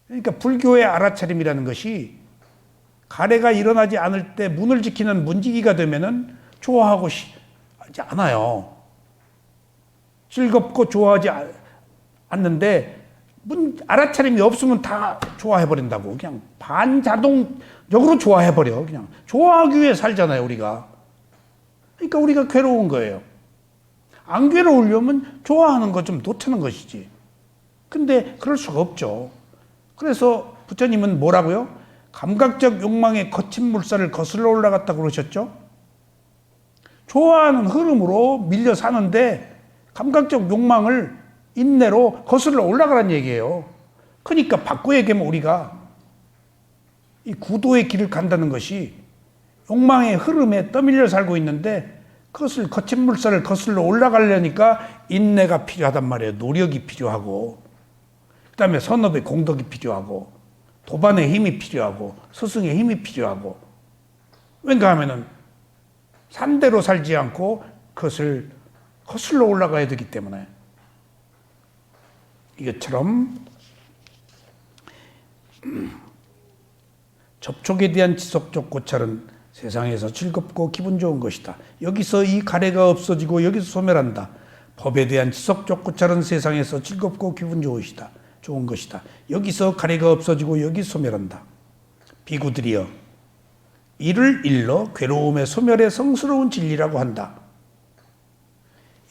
그러니까 불교의 알아차림이라는 것이 가래가 일어나지 않을 때 문을 지키는 문지기가 되면은 좋아하고 하지 않아요. 즐겁고 좋아하지 않는데 알아차림이 없으면 다 좋아해버린다고. 그냥 반자동적으로 좋아해버려. 그냥 좋아하기 위해 살잖아요, 우리가. 그러니까 우리가 괴로운 거예요. 안 괴로우려면 좋아하는 거 좀 놓치는 것이지. 근데 그럴 수가 없죠. 그래서 부처님은 뭐라고요? 감각적 욕망의 거친 물살을 거슬러 올라갔다고 그러셨죠? 좋아하는 흐름으로 밀려 사는데 감각적 욕망을 인내로 거슬러 올라가란 얘기예요. 그러니까 바꿔 얘기하면 우리가 이 구도의 길을 간다는 것이 욕망의 흐름에 떠밀려 살고 있는데 그것을 거친 물살을 거슬러 올라가려니까 인내가 필요하단 말이에요. 노력이 필요하고 그 다음에 선업의 공덕이 필요하고 도반의 힘이 필요하고 스승의 힘이 필요하고 왠가 하면은 산대로 살지 않고 그것을 거슬러 올라가야 되기 때문에 이것처럼 접촉에 대한 지속적 고찰은 세상에서 즐겁고 기분 좋은 것이다. 여기서 이 가래가 없어지고 여기서 소멸한다. 법에 대한 지속적 고찰은 세상에서 즐겁고 기분 좋은 것이다. 여기서 가래가 없어지고 여기서 소멸한다. 비구들이여 이를 일러 괴로움의 소멸의 성스러운 진리라고 한다.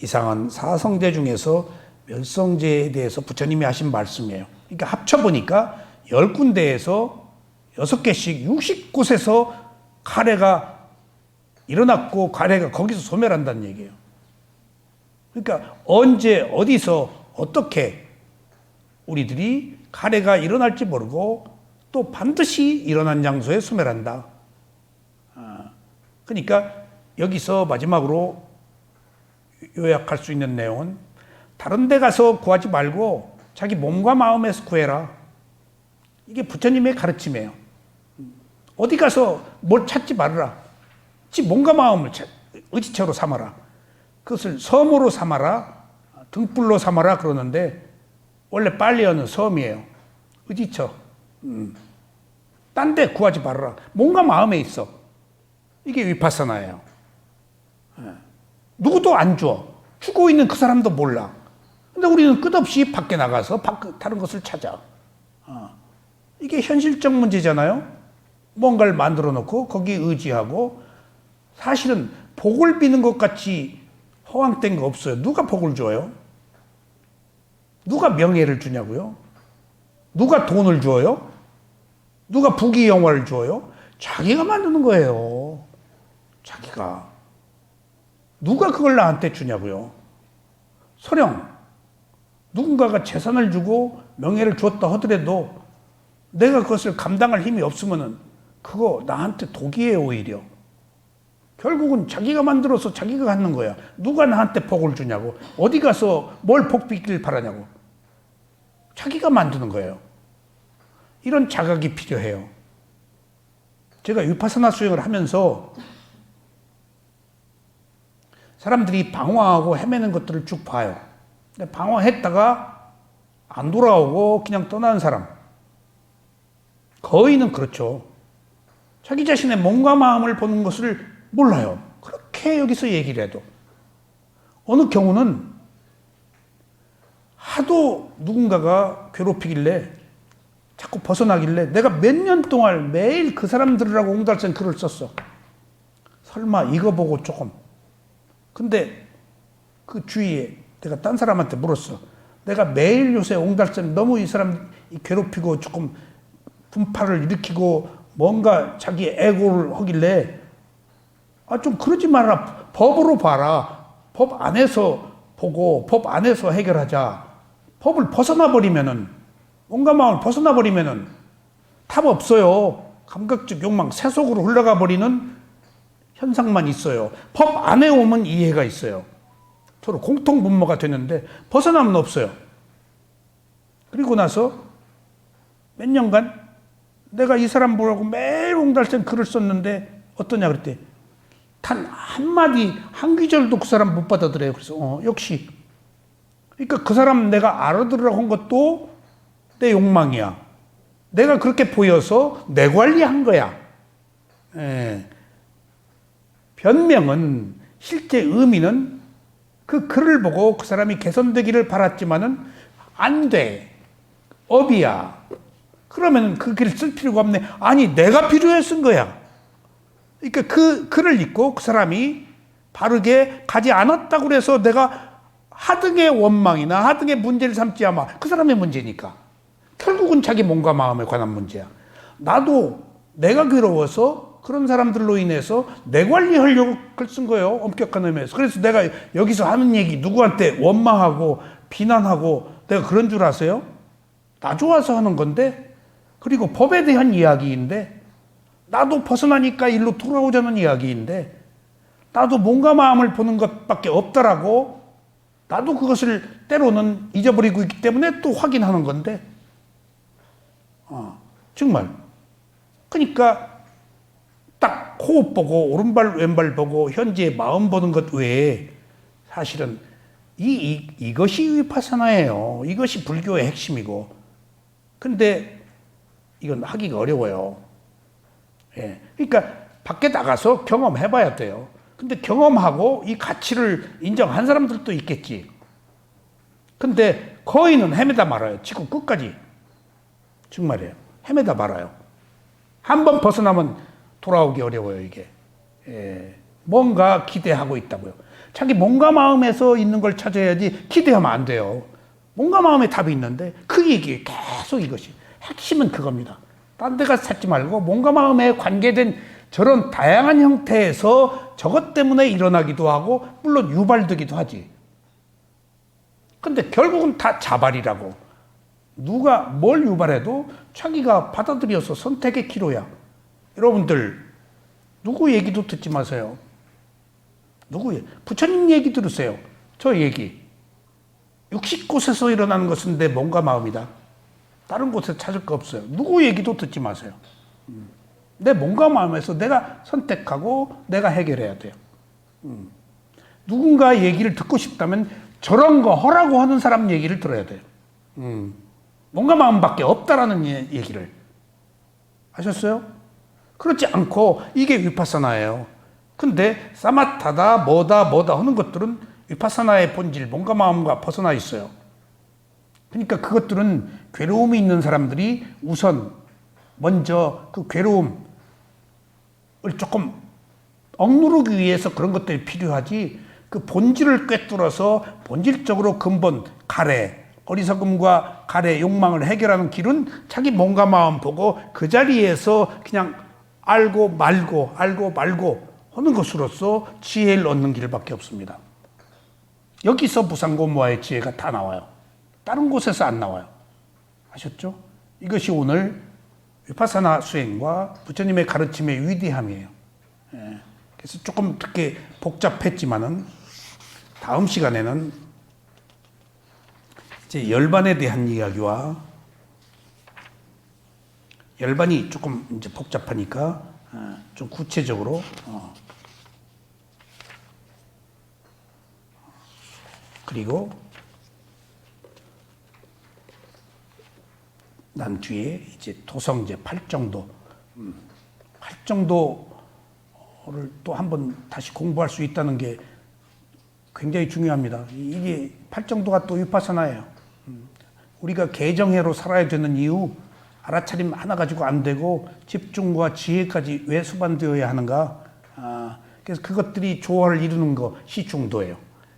이상은 사성제 중에서 멸성제에 대해서 부처님이 하신 말씀이에요. 그러니까 합쳐보니까 10군데에서 6개씩 60곳에서 가래가 일어났고 가래가 거기서 소멸한다는 얘기예요. 그러니까 언제 어디서 어떻게 우리들이 가래가 일어날지 모르고 또 반드시 일어난 장소에 소멸한다. 그러니까 여기서 마지막으로 요약할 수 있는 내용은 다른 데 가서 구하지 말고 자기 몸과 마음에서 구해라. 이게 부처님의 가르침이에요. 어디 가서 뭘 찾지 말아라. 지 몸과 마음을 의지처로 삼아라. 그것을 섬으로 삼아라. 등불로 삼아라 그러는데 원래 빨리어는 섬이에요. 의지처. 딴 데 구하지 말아라. 몸과 마음에 있어. 이게 위파사나예요. 누구도 안 줘. 주고 있는 그 사람도 몰라. 근데 우리는 끝없이 밖에 나가서 다른 것을 찾아. 이게 현실적 문제잖아요. 뭔가를 만들어 놓고 거기에 의지하고 사실은 복을 비는 것 같이 허황된 거 없어요. 누가 복을 줘요? 누가 명예를 주냐고요? 누가 돈을 줘요? 누가 부귀영화를 줘요? 자기가 만드는 거예요. 자기가. 누가 그걸 나한테 주냐고요? 설령 누군가가 재산을 주고 명예를 줬다 하더라도 내가 그것을 감당할 힘이 없으면은 그거 나한테 독이에요, 오히려. 결국은 자기가 만들어서 자기가 갖는 거야. 누가 나한테 복을 주냐고. 어디 가서 뭘 복 빚길 바라냐고. 자기가 만드는 거예요. 이런 자각이 필요해요. 제가 위파사나 수행을 하면서 사람들이 방황하고 헤매는 것들을 쭉 봐요. 근데 방황했다가 안 돌아오고 그냥 떠나는 사람. 거의는 그렇죠. 자기 자신의 몸과 마음을 보는 것을 몰라요. 그렇게 여기서 얘기를 해도. 어느 경우는 하도 누군가가 괴롭히길래 자꾸 벗어나길래 내가 몇 년 동안 매일 그 사람들이라고 옹달샘 글을 썼어. 설마 이거 보고 조금. 근데 그 주위에 내가 딴 사람한테 물었어. 내가 매일 요새 옹달샘 너무 이 사람 괴롭히고 조금 분파를 일으키고 뭔가 자기 애고를 하길래 좀 그러지 말아라. 법으로 봐라. 법 안에서 보고 법 안에서 해결하자. 법을 벗어나 버리면은 온갖 마음을 벗어나 버리면은 답 없어요. 감각적 욕망 세속으로 흘러가 버리는 현상만 있어요. 법 안에 오면 이해가 있어요. 서로 공통 분모가 되는데 벗어나면 없어요. 그리고 나서 몇 년간 내가 이 사람 보라고 매일 옹달샘 글을 썼는데 어떠냐 그랬더니 단 한마디 한 귀절도 그 사람 못 받아들여요. 그래서 역시 그러니까 그 사람 내가 알아들으라고 한 것도 내 욕망이야. 내가 그렇게 보여서 내 관리한 거야. 변명은 실제 의미는 그 글을 보고 그 사람이 개선되기를 바랐지만은 안 돼. 업이야. 그러면 그 글을 쓸 필요가 없네. 아니 내가 필요해 쓴 거야. 그러니까 그 글을 읽고 그 사람이 바르게 가지 않았다고 해서 내가 하등의 원망이나 하등의 문제를 삼지 않아. 그 사람의 문제니까. 결국은 자기 몸과 마음에 관한 문제야. 나도 내가 괴로워서 그런 사람들로 인해서 내 관리하려고 글 쓴 거예요. 엄격한 의미에서. 그래서 내가 여기서 하는 얘기 누구한테 원망하고 비난하고 내가 그런 줄 아세요? 나 좋아서 하는 건데 그리고 법에 대한 이야기인데 나도 벗어나니까 일로 돌아오자는 이야기인데 나도 몸과 마음을 보는 것밖에 없더라고. 나도 그것을 때로는 잊어버리고 있기 때문에 또 확인하는 건데 정말 그러니까 딱 호흡 보고 오른발 왼발 보고 현재의 마음 보는 것 외에 사실은 이것이 위파사나예요. 이것이 불교의 핵심이고 근데 이건 하기가 어려워요. 그러니까 밖에 나가서 경험해봐야 돼요. 근데 경험하고 이 가치를 인정한 사람들도 있겠지. 근데 거의는 헤매다 말아요. 지구 끝까지. 정말이에요. 헤매다 말아요. 한번 벗어나면 돌아오기 어려워요, 이게. 뭔가 기대하고 있다고요. 자기 몸과 마음에서 있는 걸 찾아야지 기대하면 안 돼요. 몸과 마음에 답이 있는데 그 얘기 계속 이것이. 핵심은 그겁니다. 딴 데 가서 찾지 말고 몸과 마음에 관계된 저런 다양한 형태에서 저것 때문에 일어나기도 하고 물론 유발되기도 하지. 근데 결국은 다 자발이라고. 누가 뭘 유발해도 자기가 받아들여서 선택의 기로야. 여러분들 누구 얘기도 듣지 마세요. 부처님 얘기 들으세요. 저 얘기. 60곳에서 일어나는 것은 내 몸과 마음이다. 다른 곳에 찾을 거 없어요. 누구 얘기도 듣지 마세요. 내 몸과 마음에서 내가 선택하고 내가 해결해야 돼요. 누군가 얘기를 듣고 싶다면 저런 거 하라고 하는 사람 얘기를 들어야 돼요. 몸과 마음밖에 없다라는 얘기를. 아셨어요? 그렇지 않고 이게 위파사나예요. 근데 사마타다 뭐다 하는 것들은 위파사나의 본질 몸과 마음과 벗어나 있어요. 그러니까 그것들은 괴로움이 있는 사람들이 우선 먼저 그 괴로움을 조금 억누르기 위해서 그런 것들이 필요하지 그 본질을 꿰뚫어서 본질적으로 근본 가래, 어리석음과 가래, 욕망을 해결하는 길은 자기 몸과 마음 보고 그 자리에서 그냥 알고 말고 하는 것으로서 지혜를 얻는 길밖에 없습니다. 여기서 부산고모와의 지혜가 다 나와요. 다른 곳에서 안 나와요. 아셨죠? 이것이 오늘 위파사나 수행과 부처님의 가르침의 위대함이에요. 그래서 조금 듣기 복잡했지만은 다음 시간에는 이제 열반에 대한 이야기와 열반이 조금 이제 복잡하니까 좀 구체적으로 그리고 난 뒤에 이제 토성제 팔정도, 팔정도를 또 한번 다시 공부할 수 있다는 게 굉장히 중요합니다. 이게 팔정도가 또 위파사나예요. 우리가 개정해로 살아야 되는 이유, 알아차림 하나 가지고 안 되고 집중과 지혜까지 왜 수반되어야 하는가? 그래서 그것들이 조화를 이루는 거 시중도예요.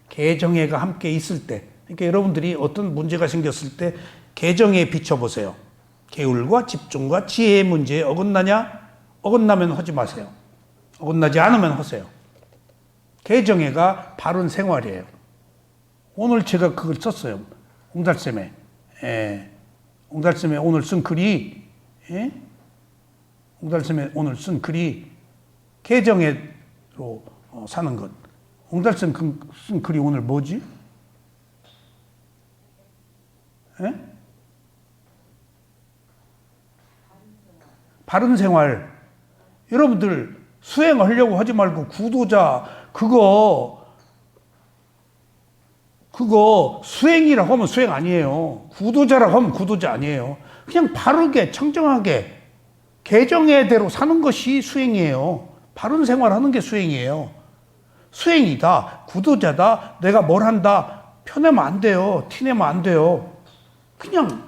개정해가 함께 있을 때, 그러니까 여러분들이 어떤 문제가 생겼을 때 개정해에 비춰보세요. 계율과 집중과 지혜의 문제에 어긋나냐? 어긋나면 하지 마세요. 어긋나지 않으면 하세요. 개정해가 바른 생활이에요. 오늘 제가 그걸 썼어요. 옹달쌤에. 옹달쌤에 오늘 쓴 글이, 옹달쌤에 오늘 쓴 글이 개정해로 사는 것. 옹달쌤 쓴 글이 오늘 뭐지? 바른 생활. 여러분들 수행하려고 하지 말고 구도자 그거 수행이라고 하면 수행 아니에요. 구도자라고 하면 구도자 아니에요. 그냥 바르게 청정하게 개정의대로 사는 것이 수행이에요. 바른 생활하는 게 수행이에요. 수행이다, 구도자다, 내가 뭘 한다 펴내면 안 돼요. 티내면 안 돼요. 그냥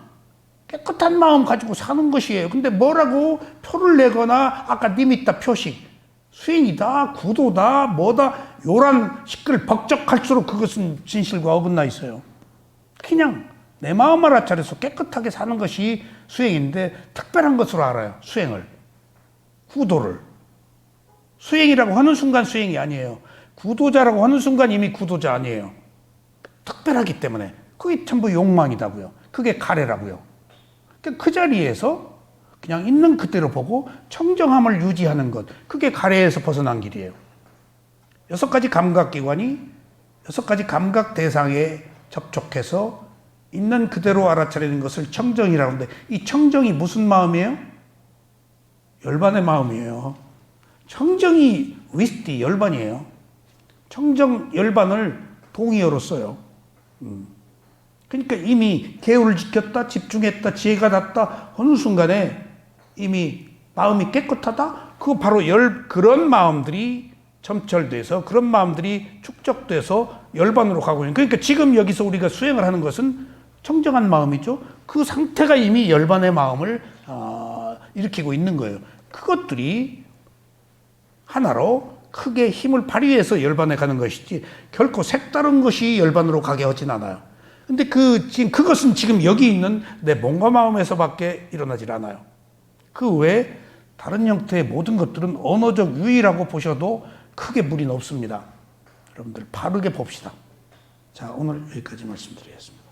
깨끗한 마음 가지고 사는 것이에요. 근데 뭐라고 표를 내거나 아까 니미타 표식 수행이다, 구도다, 뭐다 요란 시끌 벅적할수록 그것은 진실과 어긋나 있어요. 그냥 내 마음 알아차려서 깨끗하게 사는 것이 수행인데 특별한 것으로 알아요. 수행을, 구도를. 수행이라고 하는 순간 수행이 아니에요. 구도자라고 하는 순간 이미 구도자 아니에요. 특별하기 때문에 그게 전부 욕망이다고요. 그게 가래라고요. 그 자리에서 그냥 있는 그대로 보고 청정함을 유지하는 것, 그게 가래에서 벗어난 길이에요. 6가지 감각기관이 6가지 감각 대상에 접촉해서 있는 그대로 알아차리는 것을 청정이라고 하는데, 이 청정이 무슨 마음이에요? 열반의 마음이에요. 청정이 위스티 열반이에요. 청정 열반을 동의어로 써요. 그러니까 이미 계율을 지켰다, 집중했다, 지혜가 났다 어느 순간에 이미 마음이 깨끗하다. 그거 바로 그런 마음들이 점철돼서 그런 마음들이 축적돼서 열반으로 가고 있는. 그러니까 지금 여기서 우리가 수행을 하는 것은 청정한 마음이죠. 그 상태가 이미 열반의 마음을 일으키고 있는 거예요. 그것들이 하나로 크게 힘을 발휘해서 열반에 가는 것이지 결코 색다른 것이 열반으로 가게 하진 않아요. 근데 그것은 지금 여기 있는 내 몸과 마음에서밖에 일어나질 않아요. 그 외에 다른 형태의 모든 것들은 언어적 유의라고 보셔도 크게 무리는 없습니다. 여러분들 바르게 봅시다. 자, 오늘 여기까지 말씀드리겠습니다.